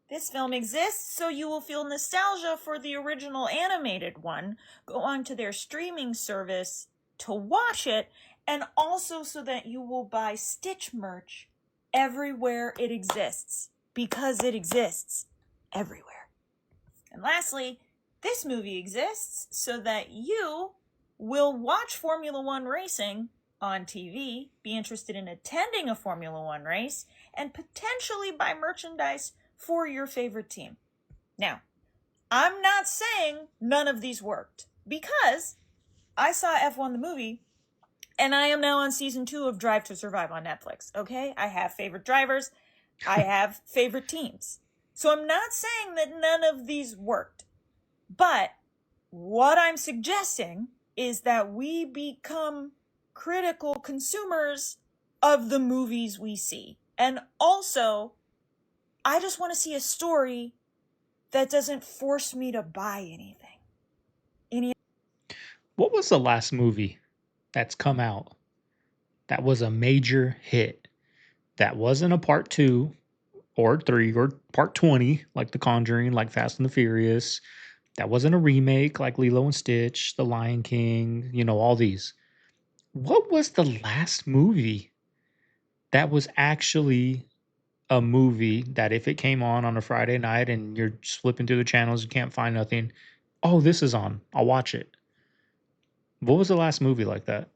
This film exists so you will feel nostalgia for the original animated one, go on to their streaming service to watch it, and also so that you will buy Stitch merch everywhere it exists, because it exists everywhere. And lastly, this movie exists so that you will watch Formula One racing on TV, be interested in attending a Formula One race, and potentially buy merchandise for your favorite team. Now, I'm not saying none of these worked, because I saw F1 the movie, and I am now on season 2 of Drive to Survive on Netflix, okay? I have favorite drivers, I have favorite teams. So I'm not saying that none of these worked, but what I'm suggesting is that we become critical consumers of the movies we see. And also, I just want to see a story that doesn't force me to buy anything. What was the last movie that's come out that was a major hit? That wasn't a part 2 or 3 or part 20 like The Conjuring, like Fast and the Furious. That wasn't a remake like Lilo and Stitch, The Lion King, all these. What was the last movie that was actually a movie that if it came on a Friday night and you're just flipping through the channels, you can't find nothing, oh, this is on, I'll watch it? What was the last movie like that?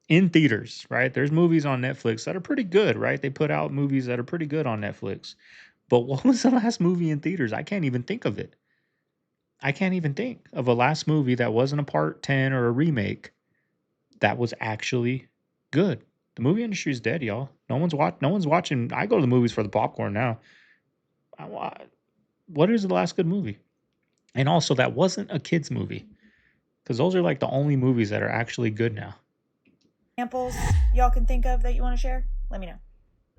In theaters, right? There's movies on Netflix that are pretty good, right? They put out movies that are pretty good on Netflix. But what was the last movie in theaters? I can't even think of it. I can't even think of a last movie that wasn't a part 10 or a remake that was actually good. The movie industry is dead, y'all. No one's watching. I go to the movies for the popcorn now. What is the last good movie? And also, that wasn't a kid's movie. Because those are like the only movies that are actually good now. Examples y'all can think of that you want to share? Let me know.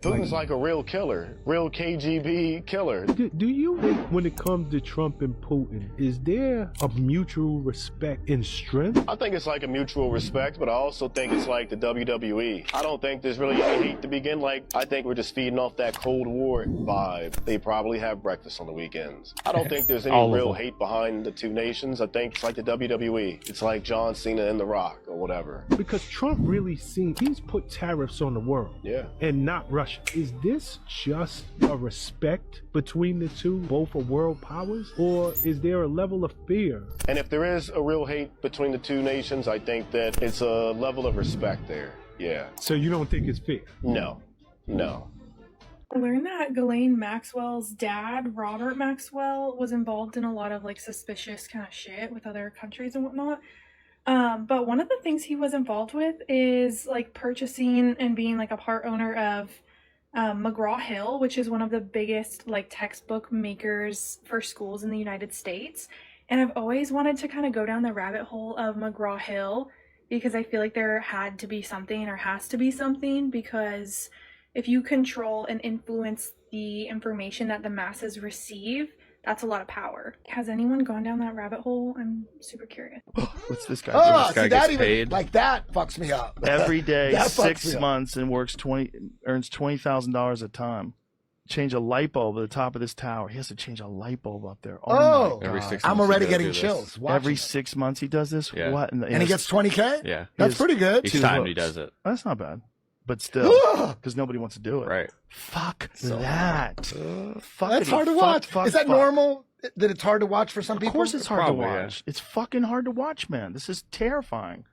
Putin's like a real killer, real KGB killer. Do you think when it comes to Trump and Putin, is there a mutual respect and strength? I think it's like a mutual respect, but I also think it's like the WWE. I don't think there's really any hate to begin. I think we're just feeding off that Cold War vibe. They probably have breakfast on the weekends. I don't think there's any real hate behind the two nations. I think it's like the WWE. It's like John Cena and The Rock or whatever. Because Trump really he's put tariffs on the world. Yeah. And not Russia. Is this just a respect between the two, both are world powers, or is there a level of fear? And if there is a real hate between the two nations, I think that it's a level of respect there. Yeah. So you don't think it's fair? No. I learned that Ghislaine Maxwell's dad, Robert Maxwell, was involved in a lot of suspicious kind of shit with other countries and whatnot. But one of the things he was involved with is purchasing and being a part owner of McGraw-Hill, which is one of the biggest textbook makers for schools in the United States. And I've always wanted to kind of go down the rabbit hole of McGraw-Hill because I feel like there had to be something or has to be something, because if you control and influence the information that the masses receive, that's a lot of power. Has anyone gone down that rabbit hole? I'm super curious. What's this guy? Oh, This guy see, gets that even, paid that fucks me up. every day, That fucks me 6 up. months, and earns $20,000 a time. Change a light bulb at the top of this tower. He has to change a light bulb up there. Oh, my every God. 6 I'm months already he does getting do this. chills watching Every it. 6 months he does this. Yeah. What? And he gets 20K? Yeah, That's pretty good. Each time he does it. That's not bad, but still, because nobody wants to do it. Right. Fuck So that. That's hard to watch. Is that normal? That it's hard to watch for some people? Of course it's hard to watch. It's fucking hard to watch, man. This is terrifying.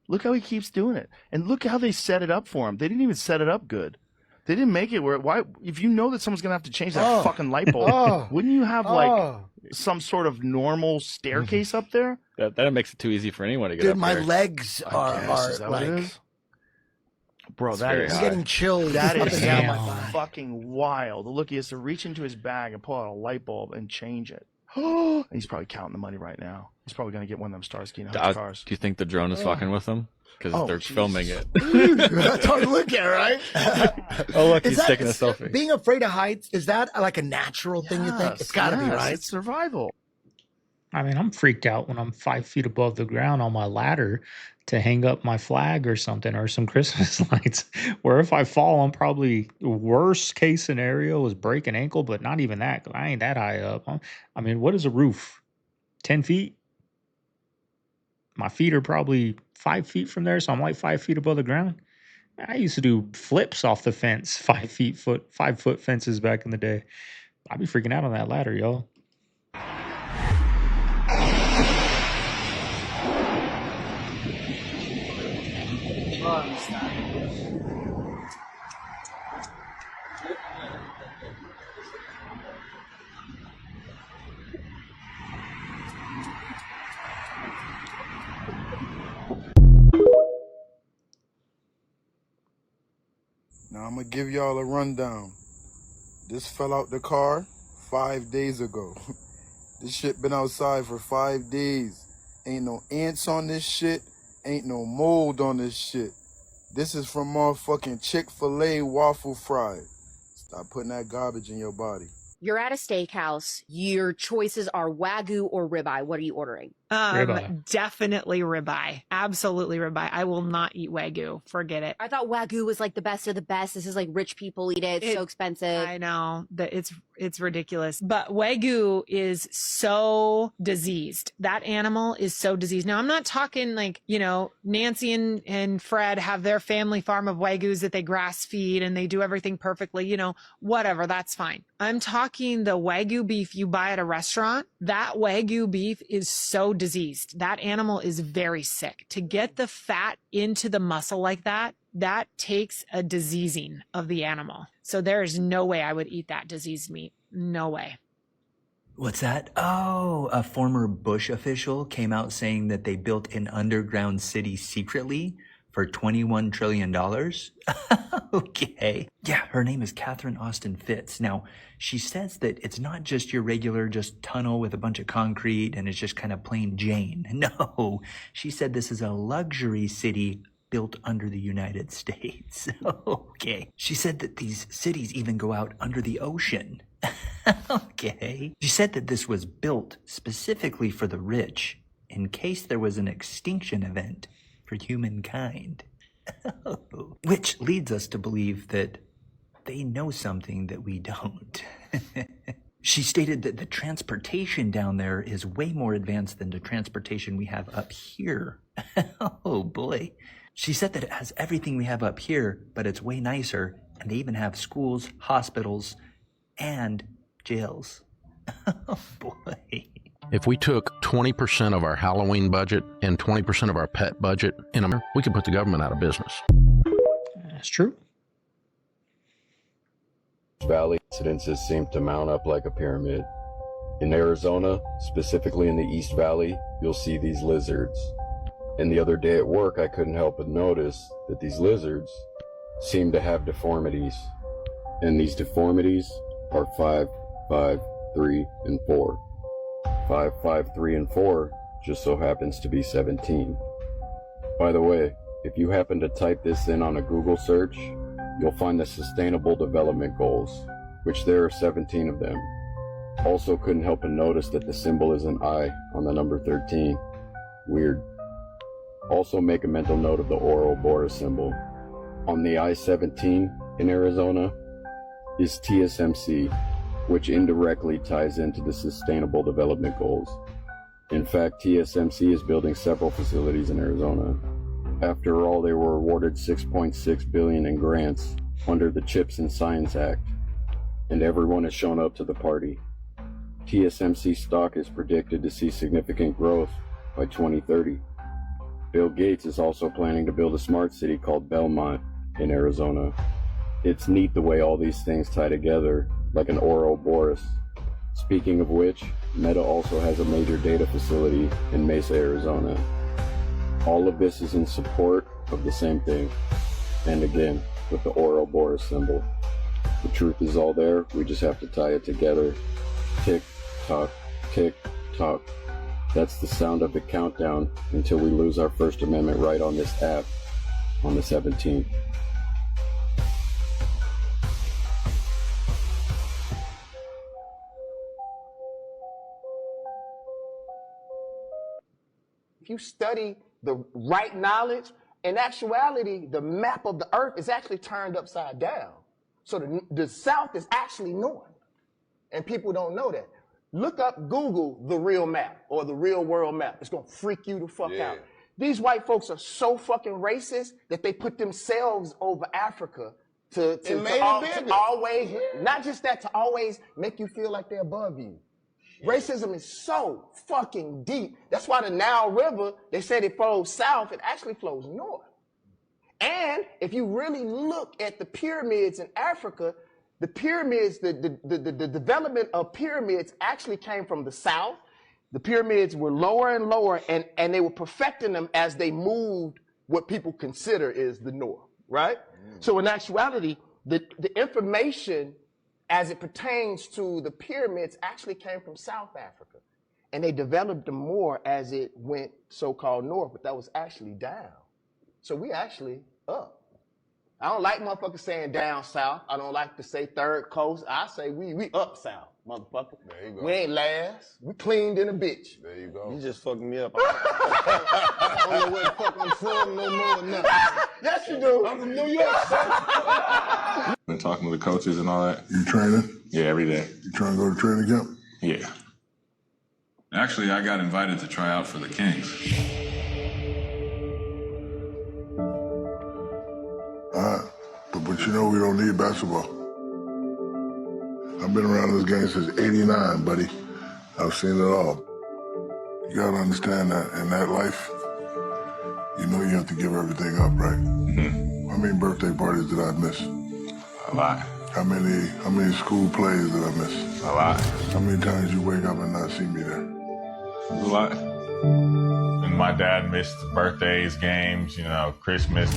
Look how he keeps doing it. And look how they set it up for him. They didn't even set it up good. They didn't make it where, if you know that someone's going to have to change that fucking light bulb, wouldn't you have some sort of normal staircase up there? That makes it too easy for anyone to get Dude, up my there. legs are Is that what it is? Bro, It's that very is I'm getting chilled. That up is and down my body. fucking wild. Look, he has to reach into his bag and pull out a light bulb and change it. And he's probably counting the money right now. He's probably going to get one of them Starsky and Hutch cars. Do you think the drone is fucking with him? Because they're filming it. That's hard to look at, right? Oh, look, Is he's that- taking a selfie. Being afraid of heights, is that like a natural thing you think? It's got to be, right? It's survival. I mean, I'm freaked out when I'm 5 feet above the ground on my ladder to hang up my flag or something, or some Christmas lights. Where if I fall, I'm probably, worst case scenario is break an ankle, but not even that. 'Cause I ain't that high up. I mean, what is a roof? 10 feet? My feet are probably 5 feet from there, so I'm like 5 feet above the ground. I used to do flips off the fence, 5 foot fences back in the day. I'd be freaking out on that ladder, y'all. Now I'm gonna give y'all a rundown. This fell out the car 5 days ago. This shit been outside for 5 days. Ain't no ants on this shit. Ain't no mold on this shit. This is from motherfucking Chick-fil-A waffle fry. Stop putting that garbage in your body. You're at a steakhouse. Your choices are Wagyu or ribeye. What are you ordering? Ribeye. Definitely ribeye. Absolutely ribeye. I will not eat Wagyu. Forget it. I thought Wagyu was like the best of the best. This is like rich people eat it. It's so expensive. I know that it's ridiculous. But Wagyu is so diseased. That animal is so diseased. Now I'm not talking like, Nancy and Fred have their family farm of Wagyus that they grass feed and they do everything perfectly, whatever, that's fine. I'm talking the Wagyu beef you buy at a restaurant. That Wagyu beef is so diseased. That animal is very sick. To get the fat into the muscle like that takes a diseasing of the animal. So there is no way I would eat that diseased meat. No way. What's that? Oh, a former Bush official came out saying that they built an underground city secretly for $21 trillion. Okay. Yeah, her name is Catherine Austin Fitts. Now, she says that it's not just your regular tunnel with a bunch of concrete and it's just kind of plain Jane. No, she said this is a luxury city built under the United States. Okay. She said that these cities even go out under the ocean. Okay. She said that this was built specifically for the rich in case there was an extinction event for humankind. Which leads us to believe that they know something that we don't. She stated that the transportation down there is way more advanced than the transportation we have up here. Oh boy. She said that it has everything we have up here, but it's way nicer, and they even have schools, hospitals, and jails. Oh boy. If we took 20% of our Halloween budget and 20% of our pet budget in America, we could put the government out of business. That's true. Valley incidences seem to mount up like a pyramid. In Arizona, specifically in the East Valley, you'll see these lizards. And the other day at work, I couldn't help but notice that these lizards seem to have deformities. And these deformities are 5, 5, 3, and 4. 5, 5, 3, and 4 just so happens to be 17. By the way, if you happen to type this in on a Google search, you'll find the Sustainable Development Goals, which there are 17 of them. Also couldn't help but notice that the symbol is an I on the number 13. Weird. Also make a mental note of the Ouroboros symbol. On the I-17 in Arizona is TSMC, which indirectly ties into the Sustainable Development Goals. In fact, TSMC is building several facilities in Arizona. After all, they were awarded $6.6 billion in grants under the CHIPS and Science Act, and everyone has shown up to the party. TSMC stock is predicted to see significant growth by 2030. Bill Gates is also planning to build a smart city called Belmont in Arizona. It's neat the way all these things tie together, like an Ouroboros. Speaking of which, Meta also has a major data facility in Mesa, Arizona. All of this is in support of the same thing, and again, with the Ouroboros symbol. The truth is all there, we just have to tie it together. Tick, tock, tick, tock. That's the sound of the countdown until we lose our First Amendment right on this app on the 17th. If you study the right knowledge, in actuality, the map of the earth is actually turned upside down. So the south is actually north. And people don't know that. Look up Google the real map or the real world map. It's going to freak you the fuck out. These white folks are so fucking racist that they put themselves over Africa to always, not just that, to always make you feel like they're above you. Racism is so fucking deep. That's why the Nile River, they said it flows south, it actually flows north. And if you really look at the pyramids in Africa, the pyramids, the development of pyramids actually came from the south. The pyramids were lower and lower, and they were perfecting them as they moved what people consider is the north, right? So in actuality, the information as it pertains to the pyramids actually came from South Africa. And they developed them more as it went so-called north, but that was actually down. So we actually up. I don't like motherfuckers saying down south. I don't like to say third coast. I say we up south, motherfucker. There you go. We ain't last. We cleaned in a bitch. There you go. You just fucking me up. I don't know where the fuck I'm from no more than that. Yes, you do. I'm from New York. Been talking to the coaches and all that. You training? Yeah, every day. You trying to go to training camp? Yeah. Actually, I got invited to try out for the Kings. But you know we don't need basketball. I've been around this game since '89, buddy. I've seen it all. You gotta understand that in that life, you know you have to give everything up, right? Mm-hmm. How many birthday parties did I miss? A lot. How many school plays did I miss? A lot. How many times you wake up and not see me there? A lot. And my dad missed birthdays, games, Christmas.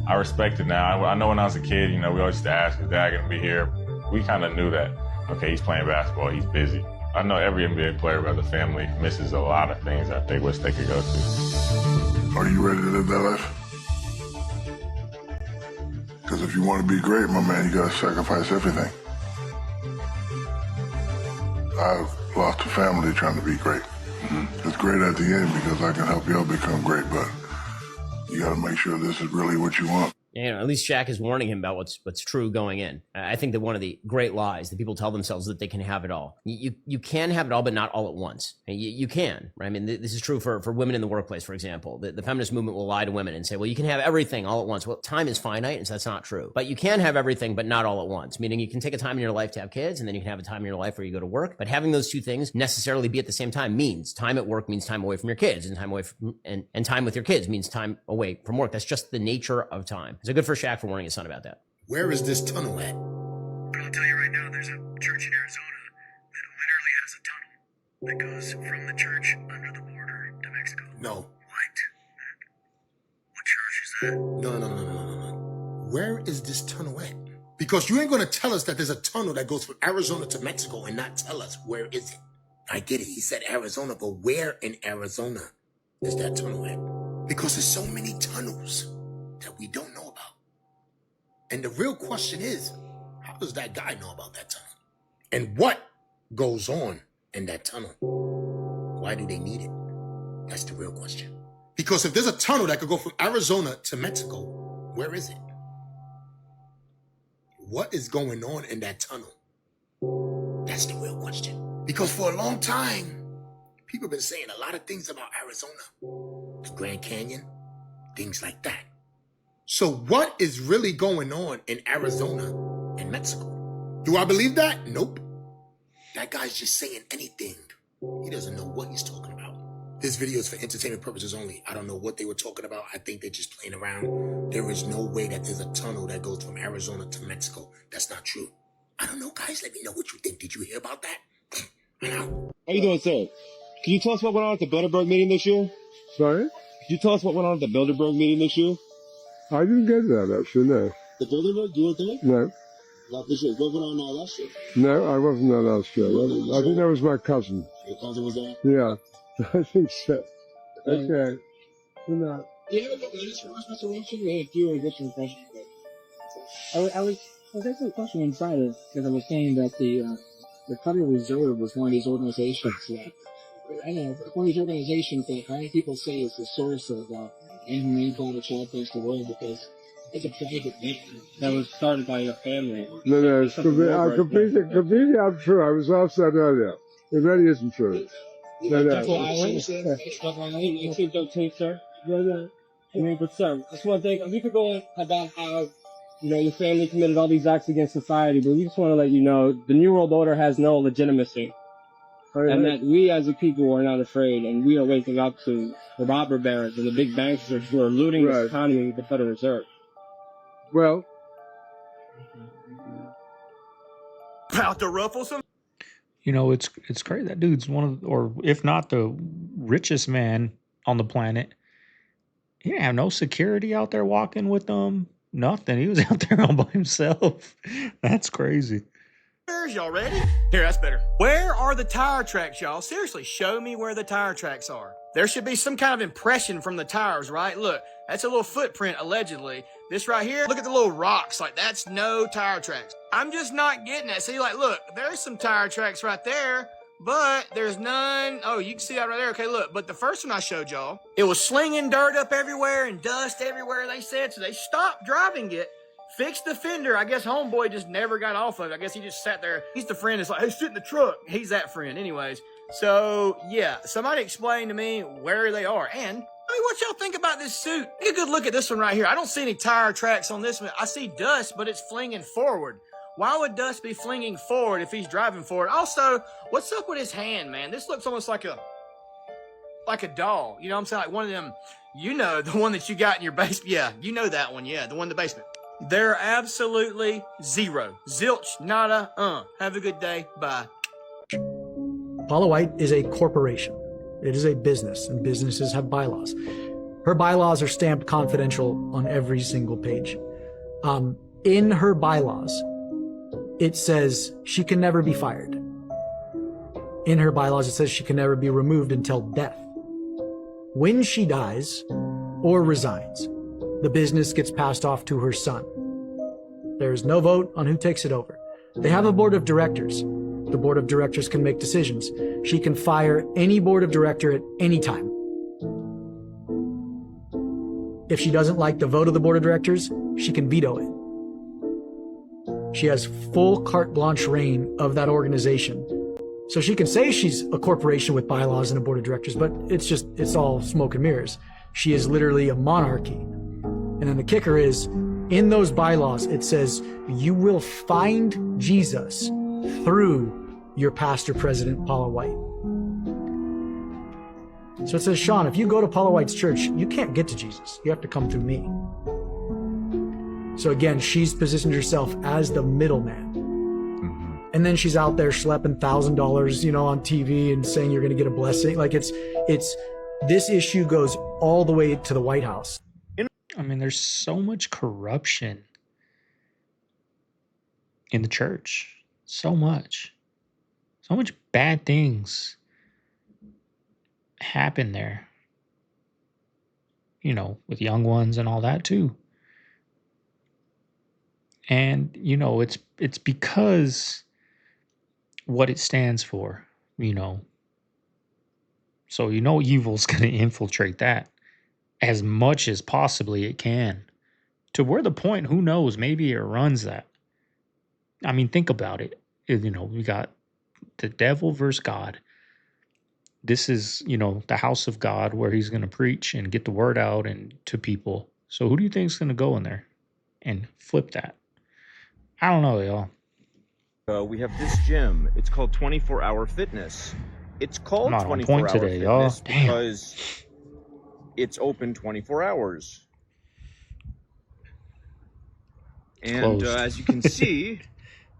I respect it now. I know when I was a kid, we always used to ask, is Dad gonna be here? We kind of knew that, okay, he's playing basketball, he's busy. I know every NBA player who has a family misses a lot of things that they wish they could go to. Are you ready to live that life? Because if you want to be great, my man, you got to sacrifice everything. I've lost a family trying to be great. It's great at the end because I can help y'all become great, but you got to make sure this is really what you want. You know, at least Shaq is warning him about what's true going in. I think that one of the great lies that people tell themselves that they can have it all. You can have it all, but not all at once. You can, right? I mean, this is true for women in the workplace, for example. The feminist movement will lie to women and say, well, you can have everything all at once. Well, time is finite, and so that's not true. But you can have everything, but not all at once, meaning you can take a time in your life to have kids, and then you can have a time in your life where you go to work. But having those two things necessarily be at the same time means time at work means time away from your kids, and time away from, and time with your kids means time away from work. That's just the nature of time. So good for Shaq for warning his son about that. Where is this tunnel at? I'll tell you right now, there's a church in Arizona that literally has a tunnel that goes from the church under the border to Mexico. No. What? What church is that? No. Where is this tunnel at? Because you ain't going to tell us that there's a tunnel that goes from Arizona to Mexico and not tell us where is it. I get it. He said Arizona, but where in Arizona is that tunnel at? Because there's so many tunnels that we don't know about. And the real question is, how does that guy know about that tunnel? And what goes on in that tunnel? Why do they need it? That's the real question. Because if there's a tunnel that could go from Arizona to Mexico, where is it? What is going on in that tunnel? That's the real question. Because for a long time, people have been saying a lot of things about Arizona. The Grand Canyon, things like that. So what is really going on in Arizona and Mexico? Do I believe that? Nope. That guy's just saying anything. He doesn't know what he's talking about. This video is for entertainment purposes only. I don't know what they were talking about. I think they're just playing around. There is no way that there's a tunnel that goes from Arizona to Mexico. That's not true. I don't know, guys. Let me know what you think. Did you hear about that? How you doing, sir? Can you tell us what went on at the Bilderberg meeting this year? Sorry? Can you tell us what went on at the Bilderberg meeting this year? I didn't get that, actually, no. The Bilderberg? You were there? No. Not this year. What went on last year? No, I wasn't there last year. I think that was my cousin. Your cousin was there? Yeah, I think so. Okay. Good night. Do you have a latest for us, Mr. Wilson? We had a few different questions. I was asking a question inside it because I was saying that the Federal Reserve was one of these organizations that, I don't know, one of these organizations that many people say is the source of inhumane climate change across the world because it's a private network that was started by your family. No, it's completely untrue. I was asked that earlier. It really isn't true. No. You think don't take, sir? No. I mean, but sir, that's one thing. We could go on about how, your family committed all these acts against society, but we just want to let you know the New World Order has no legitimacy. And that we as a people are not afraid, and we are waking up to the robber barons and the big banks who are looting this economy with the Federal Reserve. Well, about to ruffle some. It's crazy. That dude's one of, or if not the richest man on the planet. He didn't have no security out there walking with them. Nothing. He was out there all by himself. That's crazy. Y'all ready? Here, that's better. Where are the tire tracks, y'all? Seriously, show me where the tire tracks are. There should be some kind of impression from the tires, right? Look, that's a little footprint, allegedly. This right here, look at the little rocks. Like, that's no tire tracks. I'm just not getting that. See, like, look, there's some tire tracks right there, but there's none. Oh, you can see that right there. Okay, look, but the first one I showed y'all, it was slinging dirt up everywhere and dust everywhere, they said, so they stopped driving it. Fixed the fender. I guess homeboy just never got off of it. I guess he just sat there. He's the friend that's like, hey, sit in the truck. He's that friend. Anyways, so yeah, somebody explain to me where they are. And I mean, what y'all think about this suit? Take a good look at this one right here. I don't see any tire tracks on this one. I see dust, but it's flinging forward. Why would dust be flinging forward if he's driving forward? Also, what's up with his hand, man? This looks almost like a doll. You know what I'm saying? Like one of them, the one that you got in your basement. Yeah, you know that one. Yeah, the one in the basement. They're absolutely zero. Zilch, nada, Have a good day. Bye. Paula White is a corporation. It is a business, and businesses have bylaws. Her bylaws are stamped confidential on every single page. In her bylaws, it says she can never be fired. In her bylaws, it says she can never be removed until death. When she dies or resigns, the business gets passed off to her son. There's no vote on who takes it over. They have a board of directors. The board of directors can make decisions. She can fire any board of director at any time. If she doesn't like the vote of the board of directors, she can veto it. She has full carte blanche reign of that organization. So she can say she's a corporation with bylaws and a board of directors, but it's all smoke and mirrors. She is literally a monarchy. And then the kicker is, in those bylaws, it says you will find Jesus through your pastor president, Paula White. So it says, Sean, if you go to Paula White's church, you can't get to Jesus. You have to come through me. So again, she's positioned herself as the middleman. And then she's out there schlepping $1,000, on TV and saying you're going to get a blessing. Like this issue goes all the way to the White House. I mean, there's so much corruption in the church. So much bad things happen there. With young ones and all that too. And, it's because what it stands for, So evil's going to infiltrate that as much as possibly it can. To where the point, who knows, maybe it runs that. I mean, think about it. We got the devil versus God. This is, the house of God where he's going to preach and get the word out and to people. So who do you think is going to go in there and flip that? I don't know, y'all. We have this gym. It's called 24-Hour Fitness. It's called 24-Hour today, y'all. Fitness because it's open 24 hours. And as you can see,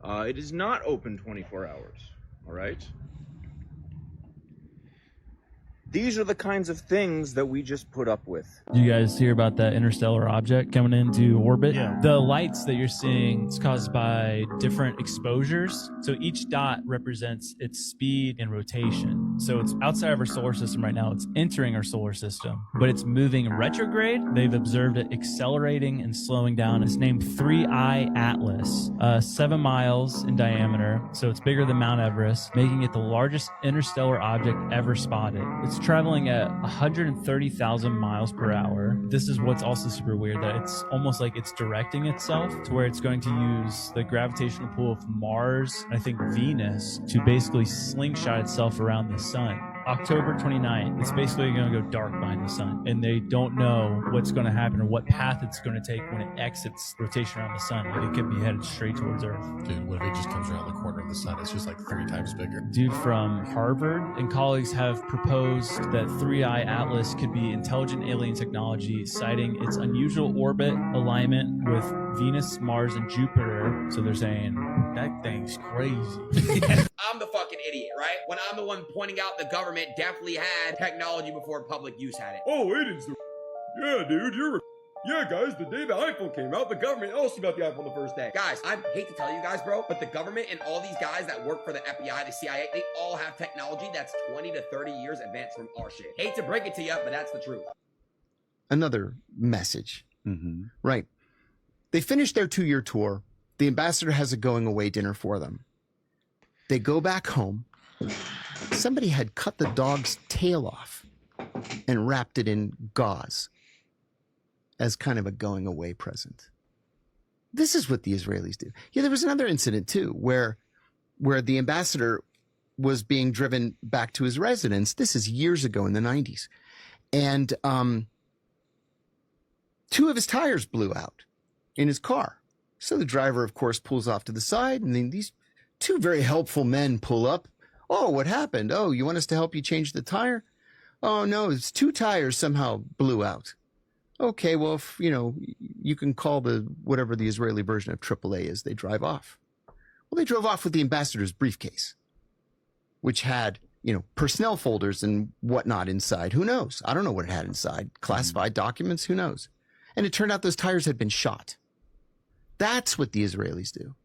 it is not open 24 hours. All right? These are the kinds of things that we just put up with. You guys hear about that interstellar object coming into orbit? Yeah. The lights that you're seeing is caused by different exposures. So each dot represents its speed and rotation. So it's outside of our solar system right now. It's entering our solar system, but it's moving retrograde. They've observed it accelerating and slowing down. It's named 3I Atlas, 7 miles in diameter. So it's bigger than Mount Everest, making it the largest interstellar object ever spotted. It's traveling at 130,000 miles per hour. This is what's also super weird, that it's almost like it's directing itself to where it's going to use the gravitational pull of Mars, and I think Venus, to basically slingshot itself around the sun. October 29th, it's basically going to go dark behind the sun, and they don't know what's going to happen or what path it's going to take when it exits rotation around the sun. Like, it could be headed straight towards Earth. Dude, what if it just comes around the corner of the sun? It's just like 3 times bigger. Dude from Harvard and colleagues have proposed that 3I Atlas could be intelligent alien technology, citing its unusual orbit alignment with Venus, Mars, and Jupiter. So they're saying, that thing's crazy. I'm the fucking idiot, right? When I'm the one pointing out the government definitely had technology before public use had it. Oh, it is the... Yeah, dude, Yeah, guys, the day the iPhone came out, the government also got the iPhone the first day. Guys, I hate to tell you guys, bro, but the government and all these guys that work for the FBI, the CIA, they all have technology that's 20 to 30 years advanced from our shit. Hate to break it to you, but that's the truth. Another message. Right. They finished their 2-year tour. The ambassador has a going away dinner for them. They go back home. Somebody had cut the dog's tail off and wrapped it in gauze as kind of a going away present. This is what the Israelis do. Yeah, there was another incident too, where the ambassador was being driven back to his residence. This is years ago in the 90s. And 2 of his tires blew out in his car. So the driver, of course, pulls off to the side, and then these 2 very helpful men pull up. Oh, what happened? Oh, you want us to help you change the tire? Oh, no, it's 2 tires somehow blew out. Okay, well, if, you can call whatever the Israeli version of AAA is. They drive off. Well, they drove off with the ambassador's briefcase, which had, personnel folders and whatnot inside. Who knows? I don't know what it had inside. Classified documents? Who knows? And it turned out those tires had been shot. That's what the Israelis do.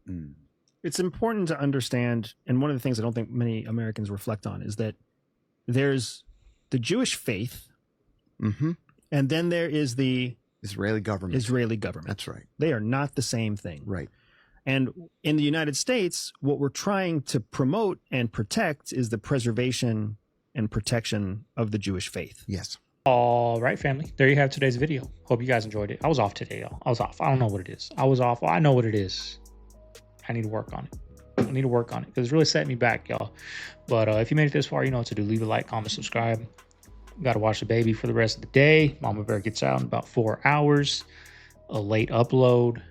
It's important to understand, and one of the things I don't think many Americans reflect on is that there's the Jewish faith, and then there is the Israeli government. Israeli government. That's right. They are not the same thing. Right. And in the United States, what we're trying to promote and protect is the preservation and protection of the Jewish faith. Yes. All right, family. There you have today's video. Hope you guys enjoyed it. I was off today, y'all. I was off. I don't know what it is. I was off. Well, I know what it is. I need to work on it. I need to work on it because it's really set me back, y'all. But if you made it this far, you know what to do. Leave a like, comment, subscribe. Got to watch the baby for the rest of the day. Mama Bear gets out in about 4 hours. A late upload.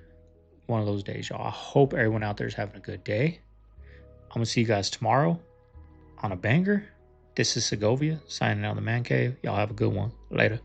One of those days, y'all. I hope everyone out there is having a good day. I'm going to see you guys tomorrow on a banger. This is Segovia signing out of the man cave. Y'all have a good one. Later.